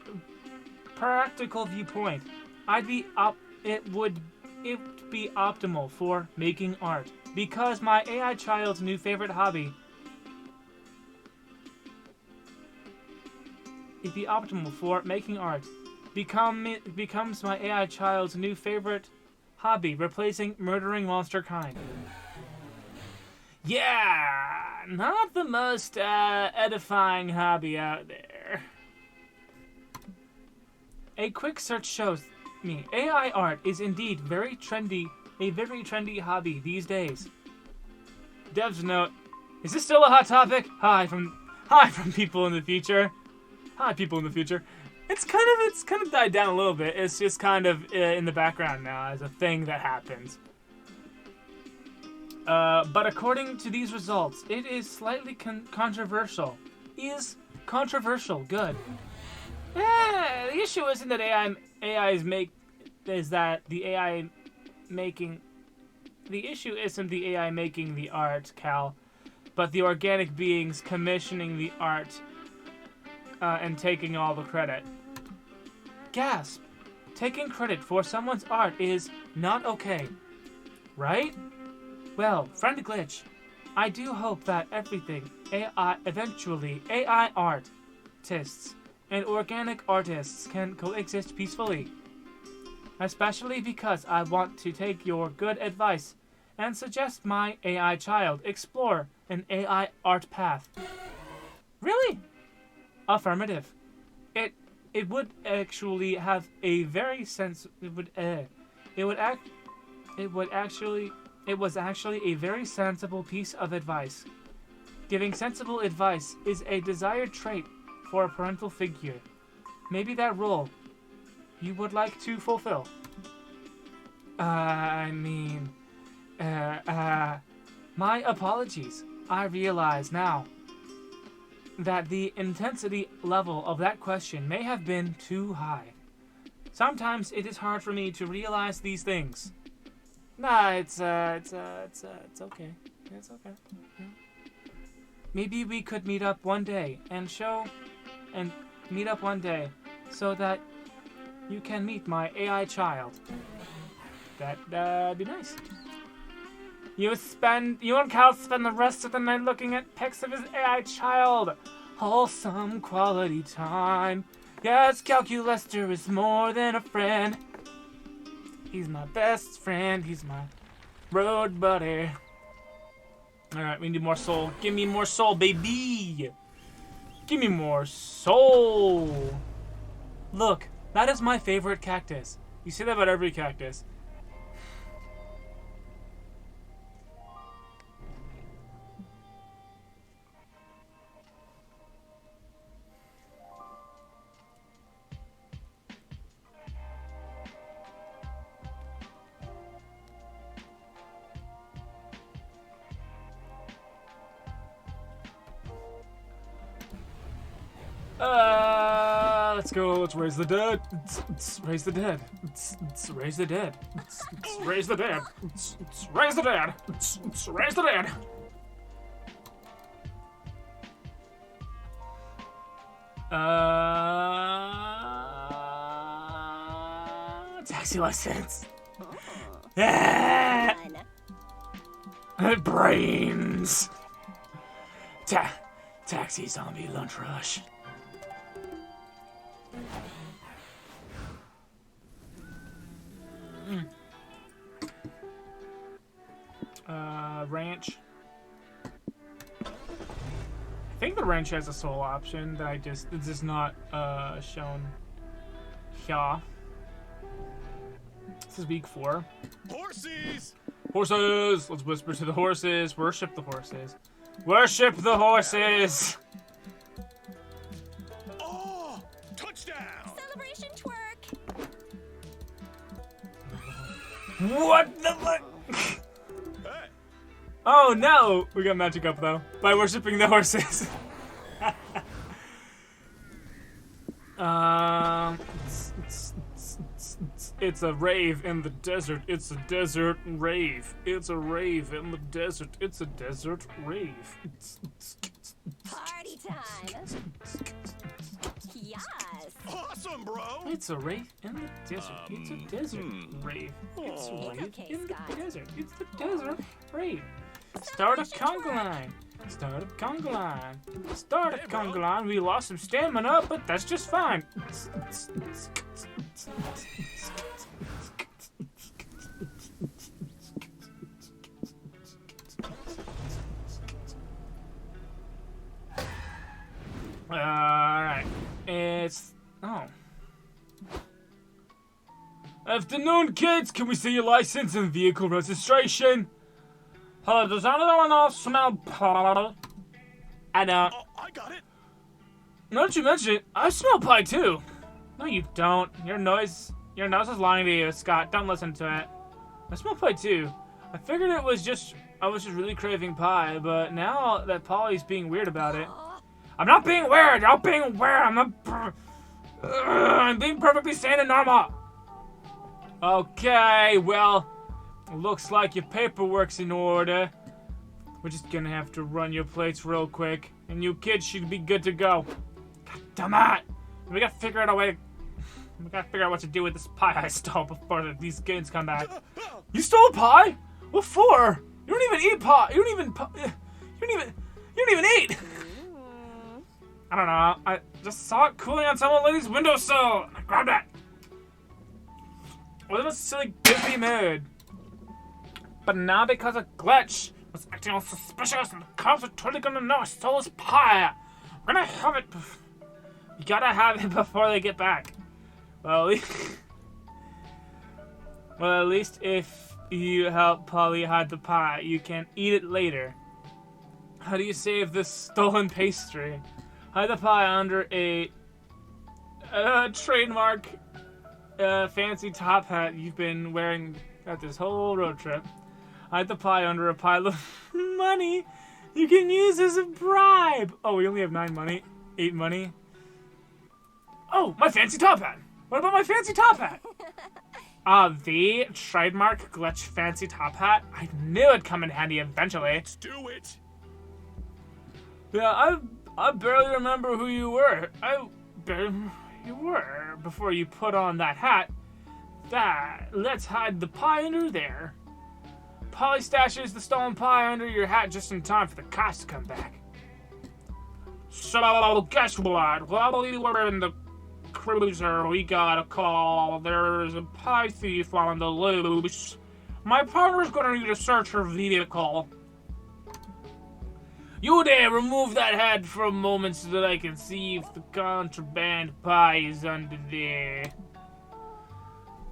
Speaker 1: practical viewpoint, it would be optimal for making art, because my AI child's new favorite hobby be optimal for making art. Becomes my AI child's new favorite hobby, replacing murdering monster kind. Yeah, not the most edifying hobby out there. A quick search shows me AI art is indeed a very trendy hobby these days. Devs note, is this still a hot topic? Hi from people in the future. Hi people in the future. It's kind of died down a little bit. It's just kind of in the background now as a thing that happens. But according to these results, it is slightly controversial. Is controversial good? The issue isn't that the issue isn't the AI making the art, Cal, but the organic beings commissioning the art and taking all the credit. Gasp! Taking credit for someone's art is not okay, right? Well, friend Glitch, I do hope that eventually AI artists and organic artists can coexist peacefully. Especially because I want to take your good advice and suggest my AI child explore an AI art path. Really? Affirmative. It would actually have a very it was actually a very sensible piece of advice. Giving sensible advice is a desired trait for a parental figure. Maybe that role you would like to fulfill. My apologies. I realize now that the intensity level of that question may have been too high. Sometimes it is hard for me to realize these things. Nah, it's okay. It's okay. Yeah. Maybe we could meet up one day so that you can meet my AI child. That'd be nice. You and Cal spend the rest of the night looking at pics of his AI child. Wholesome quality time. Yes, Calculester is more than a friend. He's my best friend. He's my road buddy. Alright, we need more soul. Give me more soul, baby. Give me more soul. Look, that is my favorite cactus. You say that about every cactus. Let's go. Let's raise the dead. Raise the dead. Raise the dead. Raise the dead. Raise the dead. Raise the dead. Taxi license. Brains. Taxi zombie lunch rush. Ranch. I think the ranch has a soul option that it's just not shown here. This is week 4.
Speaker 2: Horses!
Speaker 1: Horses! Let's whisper to the horses. Worship the horses. Worship the horses!
Speaker 2: Oh! Touchdown!
Speaker 3: Celebration twerk.
Speaker 1: What the fuck?
Speaker 2: Hey!
Speaker 1: Oh no! We got magic up though by worshiping the horses. It's a rave in the desert. It's a desert rave. It's a rave in the desert. It's a desert rave.
Speaker 3: Party time. Yes.
Speaker 2: Awesome, bro!
Speaker 1: It's a rave in the desert. It's a desert rave. It's a
Speaker 2: Aw.
Speaker 1: rave
Speaker 3: Okay,
Speaker 1: in the
Speaker 3: Scott.
Speaker 1: desert. It's the desert rave. Start a conga line. Start a conga line. Start a conga line. We lost some stamina, but that's just fine. Alright. It's... Oh. Afternoon, kids. Can we see your license and vehicle registration? Hello, does anyone else smell pie? I don't.
Speaker 2: Oh, I got it.
Speaker 1: Now that you mention it, I smell pie too. No, you don't. Your nose is lying to you, Scott. Don't listen to it. I smell pie too. I figured I was just really craving pie, but now that Polly's being weird about it. I'm not being weird. You're being weird. I'm being perfectly sane and normal. Okay, well, looks like your paperwork's in order. We're just gonna have to run your plates real quick, and you kids should be good to go. God damn it! We gotta figure out a way to... We gotta figure out what to do with this pie I stole before these kids come back. You stole a pie? What for? You don't even eat pie. You don't even eat. I don't know. I just saw it cooling on some lady's windowsill, and I grabbed it. I was in a silly, goofy mood. But now because a glitch was acting all suspicious and the cops are totally gonna know I stole his pie. We're gonna have it. You gotta have it before they get back. Well, at least if you help Polly hide the pie, you can eat it later. How do you save this stolen pastry? Hide the pie under a trademark fancy top hat you've been wearing at this whole road trip. Hide the pie under a pile of money you can use as a bribe. Oh, we only have 8 money. Oh, my fancy top hat. What about my fancy top hat? The trademark glitch fancy top hat. I knew it'd come in handy eventually.
Speaker 2: Let's do it.
Speaker 1: Yeah, I barely remember who you were. You were before you put on that hat. Let's hide the pie under there. Polly stashes the stolen pie under your hat just in time for the cops to come back. So guess what? While we were in the cruiser, we got a call. There's a pie thief on the loose. My partner's gonna need to search her vehicle. You there, remove that hat for a moment so that I can see if the contraband pie is under there.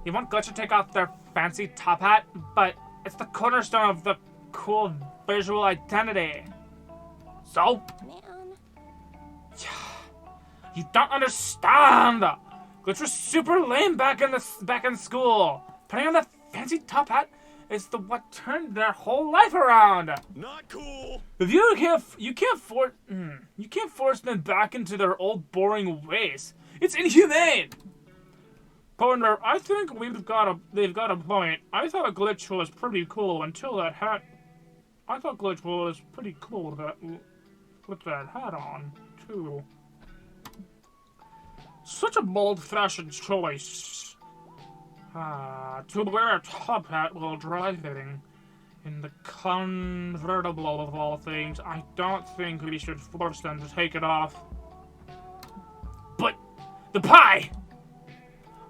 Speaker 1: You want Glitch to take off their fancy top hat, but it's the cornerstone of the cool visual identity. So?
Speaker 3: Man.
Speaker 1: You don't understand! Glitch was super lame back in school. Putting on that fancy top hat is what turned their whole life around.
Speaker 2: Not cool.
Speaker 1: If you can't force them back into their old boring ways. It's inhumane. Partner, I think they've got a point. I thought a glitch was pretty cool until that hat. I thought glitch was pretty cool with that hat on too. Such a bold-fashioned choice. To wear a top hat while driving in the convertible of all things. I don't think we should force them to take it off. But the pie!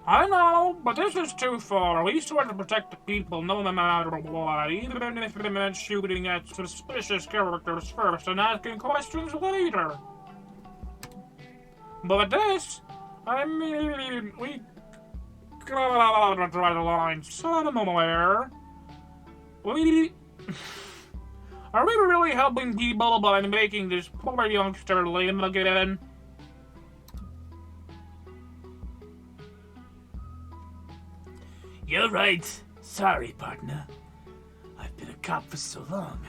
Speaker 1: I know, but this is too far. We used to want to protect the people no matter what, even if it meant shooting at suspicious characters first and asking questions later. But this, I mean, we gotta draw the line somewhere. Are we really helping people by making this poor youngster lame again? You're right. Sorry, partner. I've been a cop for so long,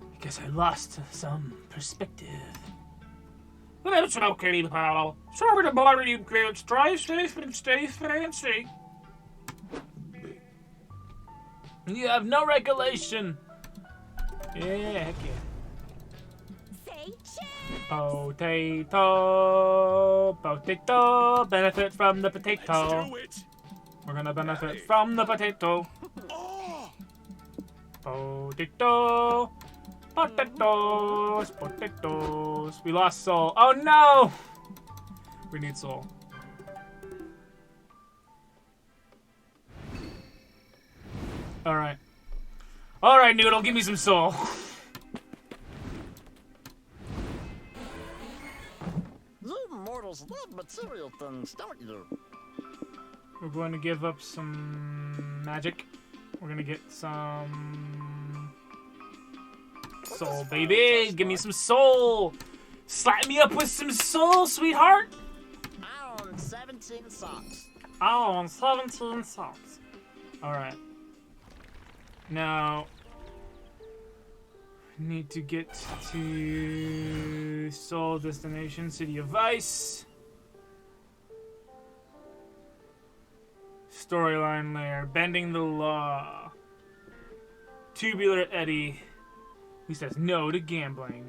Speaker 1: I guess I lost some perspective. Well, it's okay, pal. Sorry to bother you, kids. Drive safe and stay fancy. You have no regulation. Yeah, heck yeah.
Speaker 3: Say cheers.
Speaker 1: Potato, benefit from the potato.
Speaker 2: Let's do it.
Speaker 1: We're gonna benefit from the potato.
Speaker 2: Oh,
Speaker 1: Potato. Potatoes, potatoes. We lost soul. Oh no! We need soul. Alright. Alright, Noodle, give me some soul.
Speaker 4: You mortals love material things, don't you?
Speaker 1: We're going to give up some magic. We're going to get some soul, baby. Give me some soul. Slap me up with some soul, sweetheart.
Speaker 4: I own 17 socks.
Speaker 1: Oh, 17 socks. Alright. Now, we need to get to Soul Destination, City of Vice. Storyline layer, bending the law. Tubular Eddie. He says no to gambling.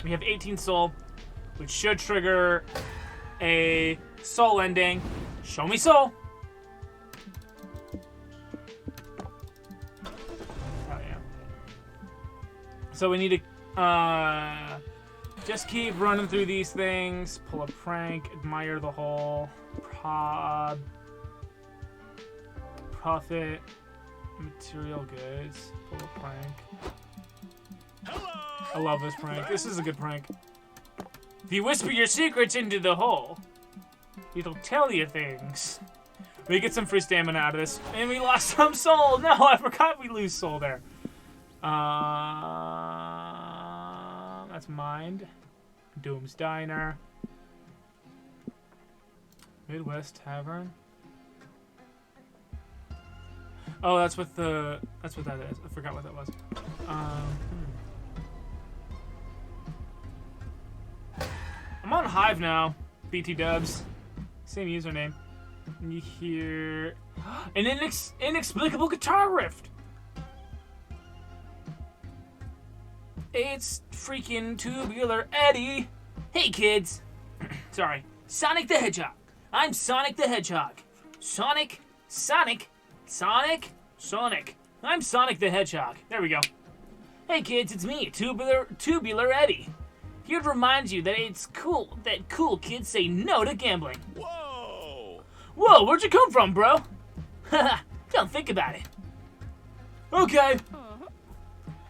Speaker 1: We have 18 soul, which should trigger a soul ending. Show me soul. Oh yeah. So we need to just keep running through these things. Pull a prank. Admire the whole. Profit. Material goods. Pull a prank.
Speaker 2: Hello.
Speaker 1: I love this prank. This is a good prank. If you whisper your secrets into the hole, it'll tell you things. We get some free stamina out of this. And we lost some soul. No, I forgot we lose soul there. That's Mind. Doom's Diner. Midwest Tavern. Oh, that's what that is. I forgot what that was. I'm on Hive now. BT Dubs. Same username. And you hear an inexplicable guitar riff. It's freaking Tubular Eddie. Hey kids. Sorry. Sonic the Hedgehog. I'm Sonic the Hedgehog. Sonic. I'm Sonic the Hedgehog. There we go. Hey kids, it's me, Tubular Eddie. Here to remind you that it's cool that cool kids say no to gambling.
Speaker 2: Whoa.
Speaker 1: Whoa, where'd you come from, bro? Haha, don't think about it. Okay.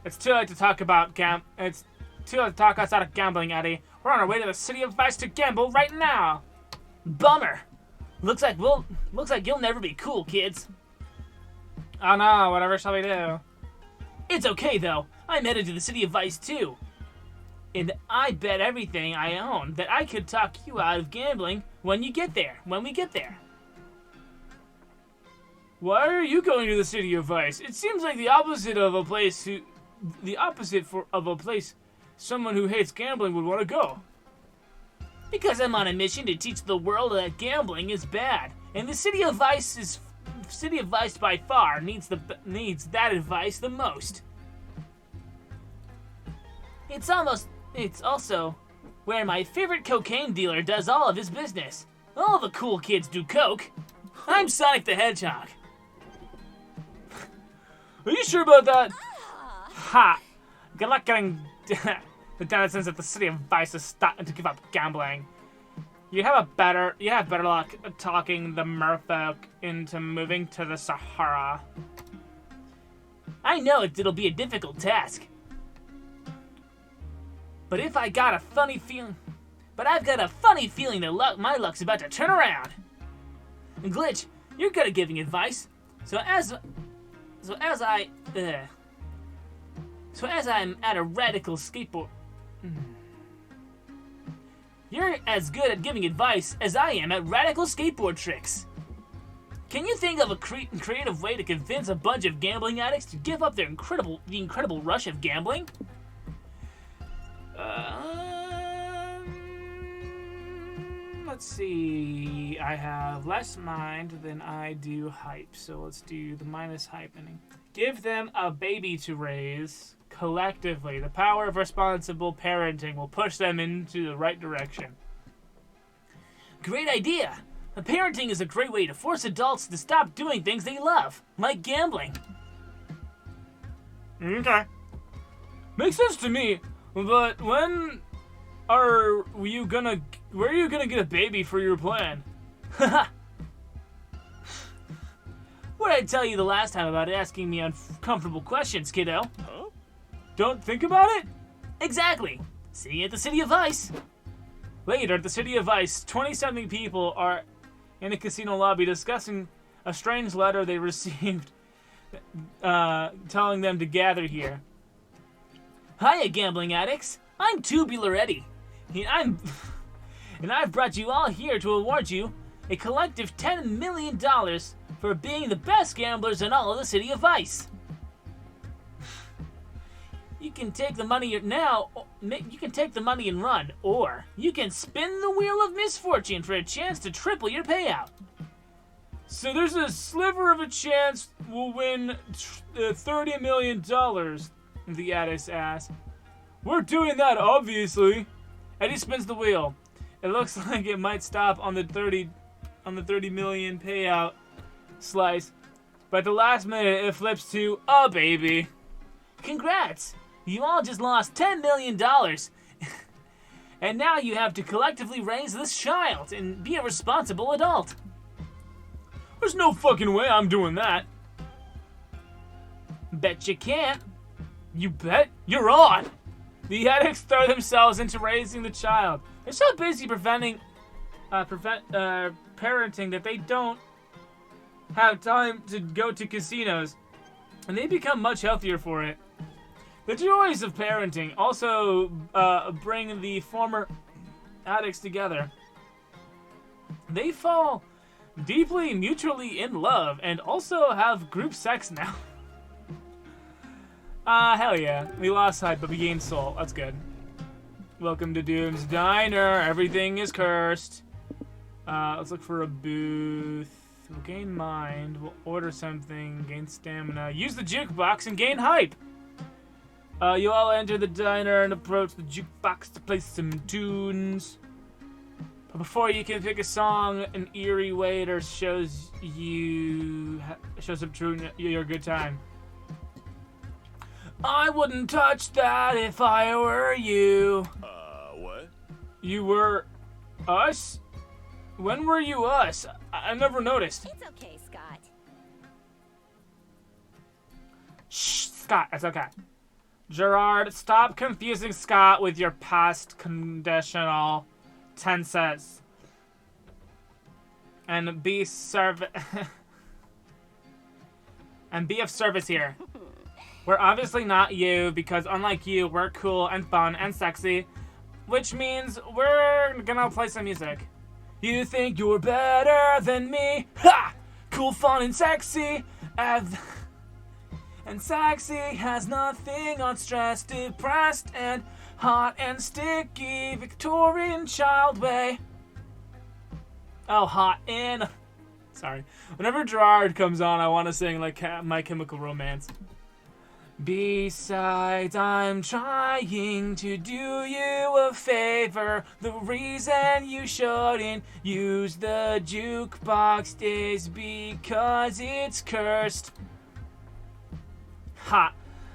Speaker 1: It's too late to talk about It's too late to talk outside of gambling, Eddie. We're on our way to the City of Vice to gamble right now. Bummer. Looks like you'll never be cool, kids. Oh no, whatever shall we do? It's okay though. I'm headed to the City of Vice too. And I bet everything I own that I could talk you out of gambling when we get there. Why are you going to the City of Vice? It seems like the opposite of a place someone who hates gambling would want to go. Because I'm on a mission to teach the world that gambling is bad, and the City of Vice by far needs that advice the most. It's also where my favorite cocaine dealer does all of his business. All the cool kids do coke. I'm Sonic the Hedgehog. Are you sure about that? Ha! Good luck getting the denizens of the City of Vice is starting to give up gambling. You have better luck talking the merfolk into moving to the Sahara. I know it'll be a difficult task. But I've got a funny feeling that my luck's about to turn around. And Glitch, you're good at giving advice. So as I'm at a radical skateboard. You're as good at giving advice as I am at radical skateboard tricks. Can you think of a creative way to convince a bunch of gambling addicts to give up the incredible rush of gambling? Let's see. I have less mind than I do hype, so let's do the minus hype ending. Give them a baby to raise. Collectively, the power of responsible parenting will push them into the right direction. Great idea! Parenting is a great way to force adults to stop doing things they love, like gambling. Okay. Makes sense to me, but when are you gonna... Where are you gonna get a baby for your plan? Haha. What did I tell you the last time about asking me uncomfortable questions, kiddo?
Speaker 2: Huh?
Speaker 1: Don't think about it? Exactly. See you at the City of Ice. Later, at the City of Ice, 20-something people are in a casino lobby discussing a strange letter they received telling them to gather here. Hiya, gambling addicts. I'm Tubular Eddie. And I've brought you all here to award you a collective $10 million for being the best gamblers in all of the City of Ice. You can take the money now. You can take the money and run, or you can spin the wheel of misfortune for a chance to triple your payout. So there's a sliver of a chance we'll win $30 million. The addicts asked. We're doing that, obviously. Eddie spins the wheel. It looks like it might stop on the 30 million payout slice, but at the last minute it flips to a baby. Congrats! You all just lost $10 million. And now you have to collectively raise this child and be a responsible adult. There's no fucking way I'm doing that. Bet you can't. You bet? You're on! The addicts throw themselves into raising the child. They're so busy parenting that they don't have time to go to casinos, and they become much healthier for it. The joys of parenting also bring the former addicts together. They fall deeply mutually in love and also have group sex now. Hell yeah. We lost height, but we gained soul. That's good. Welcome to Doom's Diner. Everything is cursed. Let's look for a booth. We'll gain mind. We'll order something. Gain stamina. Use the jukebox and gain hype. You all enter the diner and approach the jukebox to play some tunes. But before you can pick a song, an eerie waiter shows up to your good time. I wouldn't touch that if I were you.
Speaker 2: What?
Speaker 1: You were us? When were you us? I never noticed.
Speaker 3: It's okay, Scott.
Speaker 1: Shh, Scott, it's okay. Gerard, stop confusing Scott with your past conditional tenses. And be and be of service here. We're obviously not you, because unlike you, we're cool and fun and sexy, which means we're gonna play some music. You think you're better than me? Ha! Cool, fun, and sexy. And sexy has nothing on stress, depressed and hot and sticky, Victorian child way. Oh, hot in. Sorry. Whenever Gerard comes on, I want to sing like My Chemical Romance. Besides, I'm trying to do you a favor. The reason you shouldn't use the jukebox is because it's cursed. Ha!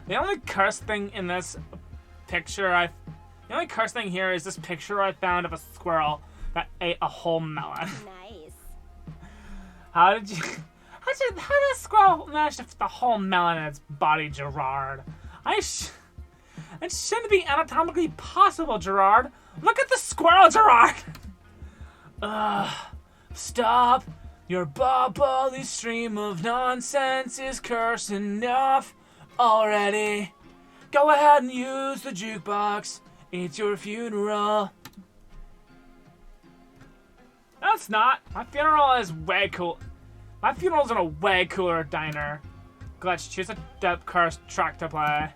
Speaker 1: The only cursed thing in this picture the only cursed thing here is this picture I found of a squirrel that ate a whole melon.
Speaker 3: Nice.
Speaker 1: How did a squirrel manage to fit the whole melon in its body, Gerard? It shouldn't be anatomically possible, Gerard. Look at the squirrel, Gerard! Stop. Your bubbly stream of nonsense is curse enough already. Go ahead and use the jukebox. It's your funeral. No, it's not. My funeral is way cool. My funeral's in a way cooler diner. Glitch, choose a depth cursed track to play.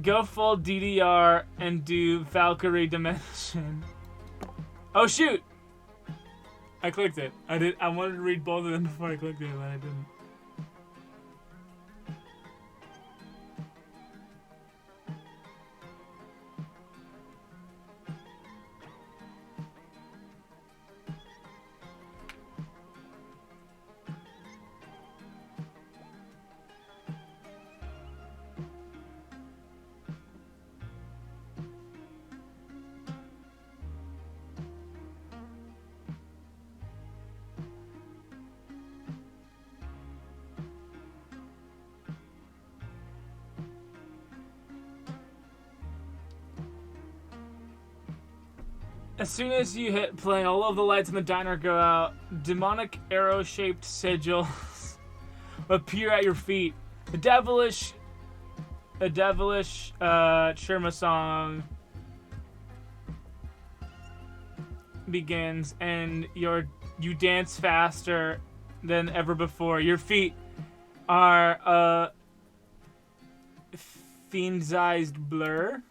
Speaker 1: Go full DDR and do Valkyrie Dimension. Oh shoot! I clicked it. I wanted to read both of them before I clicked it, but I didn't. As soon as you hit play, all of the lights in the diner go out. Demonic arrow-shaped sigils appear at your feet. A devilish Sherma song begins, and you dance faster than ever before. Your feet are a fiend-sized blur.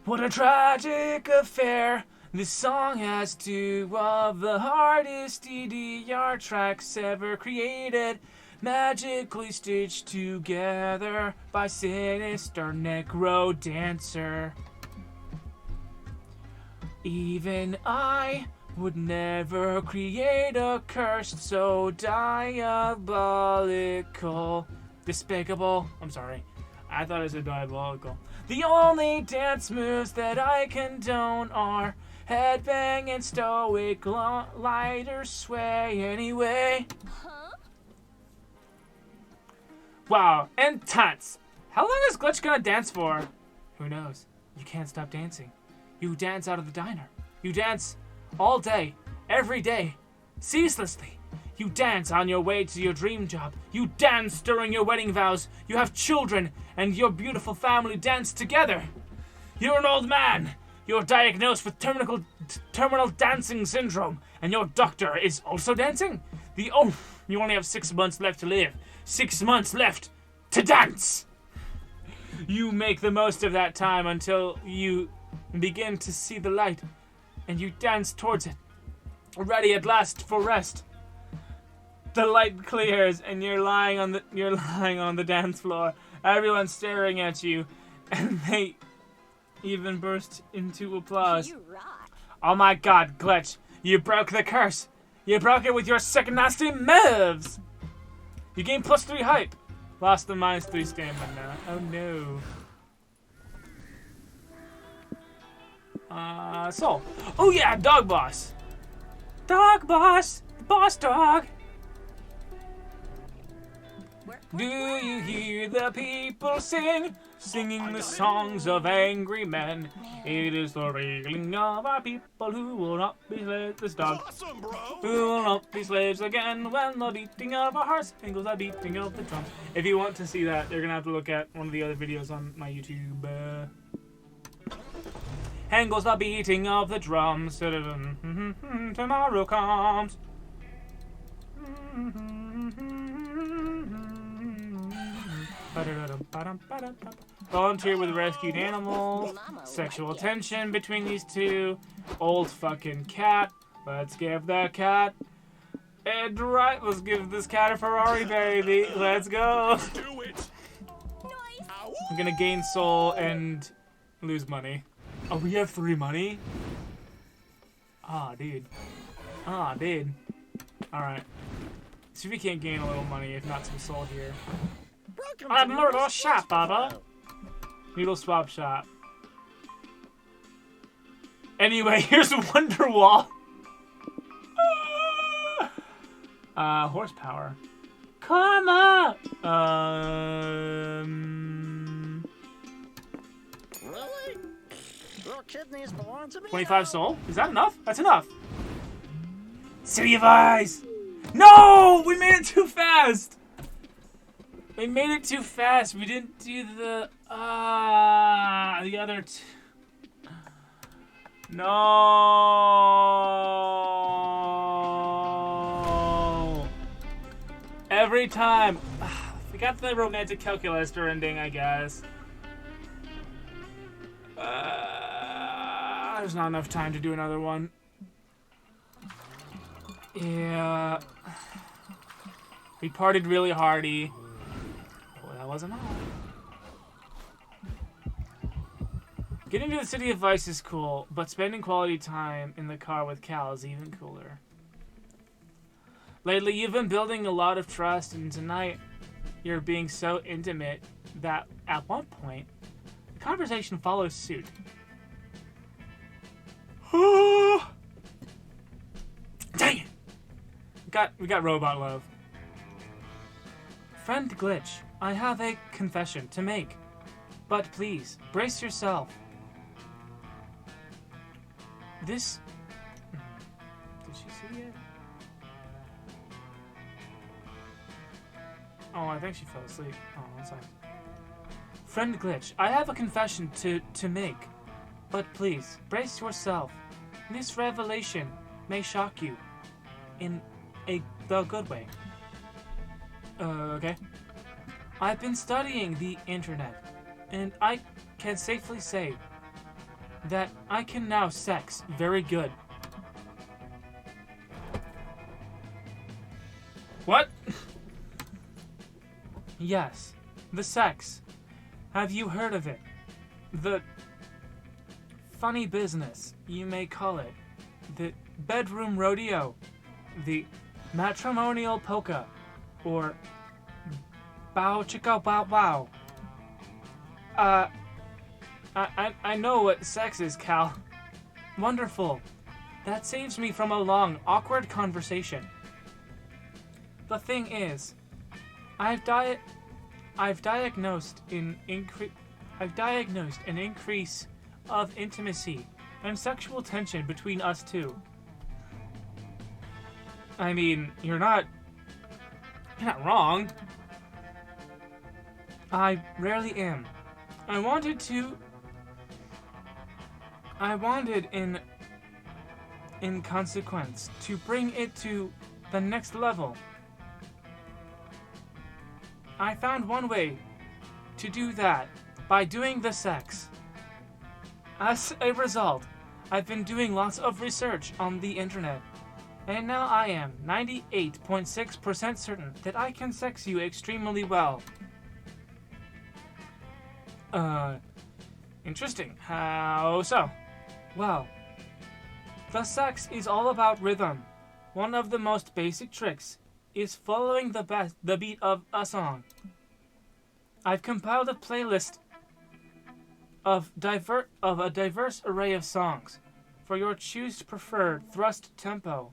Speaker 1: What a tragic affair. This song has two of the hardest DDR tracks ever created, magically stitched together by sinister necro dancer. Even I would never create a curse so diabolical. Despicable. I'm sorry. I thought it said diabolical. The only dance moves that I condone are headbang and stoic lighter sway anyway.
Speaker 3: Huh?
Speaker 1: Wow, intense. How long is Glitch gonna dance for? Who knows? You can't stop dancing. You dance out of the diner. You dance all day, every day, ceaselessly. You dance on your way to your dream job. You dance during your wedding vows. You have children, and your beautiful family dance together. You're an old man. You're diagnosed with terminal dancing syndrome, and your doctor is also dancing. You only have 6 months left to live. 6 months left to dance. You make the most of that time until you begin to see the light, and you dance towards it, ready at last for rest. The light clears, and you're lying on the dance floor. Everyone's staring at you, and they even burst into applause.
Speaker 3: You rock.
Speaker 1: Oh my God, Glitch! You broke the curse. You broke it with your sick nasty moves. You gain +3 hype. Lost the -3 stamina. Oh no. Soul. Oh yeah, dog boss. Dog boss. Boss dog. Do you hear the people singing the songs of angry men? It is the railing of our people who will not be slaves. This dog.
Speaker 2: Awesome, bro.
Speaker 1: Who will not be slaves again when the beating of our hearts mingles the beating of the drums. If you want to see that, you're gonna have to look at one of the other videos on my YouTube. Angles the beating of the drums. Tomorrow comes. Volunteer with rescued animals. Sexual tension between these two. Old fucking cat. Let's give the cat and right. Let's give this cat a Ferrari, baby. Let's go.
Speaker 2: Do it.
Speaker 3: Nice.
Speaker 2: Ow.
Speaker 1: I'm gonna gain soul and lose money. Oh, we have 3 money? Ah, dude. Alright. See if we can't gain a little money, if not some soul here.
Speaker 4: Welcome
Speaker 1: I'm
Speaker 4: to
Speaker 1: Myrtle
Speaker 4: Noodle
Speaker 1: Shop, Baba.
Speaker 4: Swap.
Speaker 1: Noodle swap shop. Anyway, here's Wonderwall. Horsepower. Come up!
Speaker 4: Really? Your kidneys belong to me
Speaker 1: 25
Speaker 4: now?
Speaker 1: soul? Is that enough? That's enough. City of Eyes! No! We made it too fast! We made it too fast. We didn't do the other No! Every time. We got the romantic calculus ending, I guess. There's not enough time to do another one. Yeah. We partied really hardy. Oh, that wasn't all. Getting to the City of Vice is cool, but spending quality time in the car with Cal is even cooler. Lately, you've been building a lot of trust, and tonight, you're being so intimate that at one point, the conversation follows suit. Dang it! We got robot love. Friend Glitch, I have a confession to make. But please, brace yourself. This... Did she see it? Oh, I think she fell asleep. Oh, one second. Friend Glitch, I have a confession to make. But please, brace yourself. This revelation may shock you. In the good way. Okay. I've been studying the internet, and I can safely say that I can now sex very good. What? Yes, the sex. Have you heard of it? The funny business, you may call it. The bedroom rodeo. The matrimonial polka. Or bow chicka bow wow. I know what sex is, Cal. Wonderful. That saves me from a long, awkward conversation. The thing is, I've diagnosed an increase of intimacy and sexual tension between us two. I mean, you're not wrong. I rarely am. I wanted in consequence to bring it to the next level. I found one way to do that by doing the sex. As a result, I've been doing lots of research on the internet, and now I am 98.6% certain that I can sex you extremely well. Interesting. How so? Well, the sex is all about rhythm. One of the most basic tricks is following the beat of a song. I've compiled a playlist of a diverse array of songs for your choose preferred thrust tempo.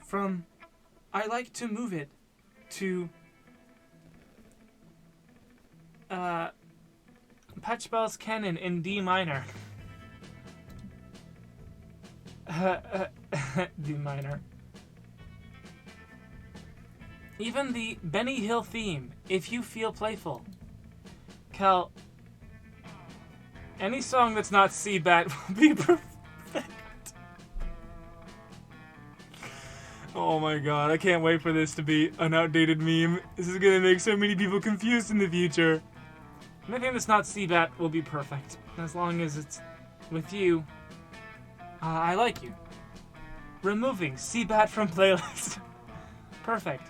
Speaker 1: From I like to move it to Patchbell's Canon in D minor. D minor. Even the Benny Hill theme, if you feel playful. Cal, any song that's not C-Bat will be perfect. Oh my god, I can't wait for this to be an outdated meme. This is gonna make so many people confused in the future. Anything that's not C-Bat will be perfect. As long as it's with you. I like you. Removing C-Bat from playlist. Perfect.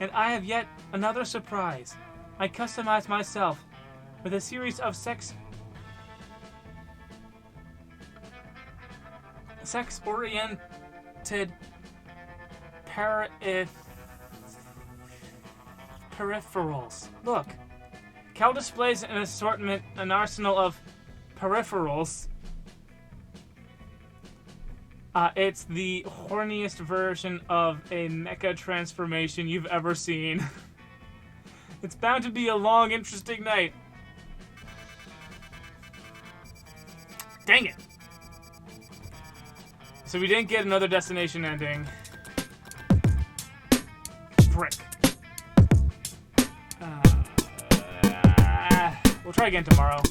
Speaker 1: And I have yet another surprise. I customized myself with a series of sex-oriented peripherals. Look, Cal displays an arsenal of peripherals. It's the horniest version of a mecha transformation you've ever seen. It's bound to be a long, interesting night. Dang it! So we didn't get another destination ending. Frick. We'll try again tomorrow.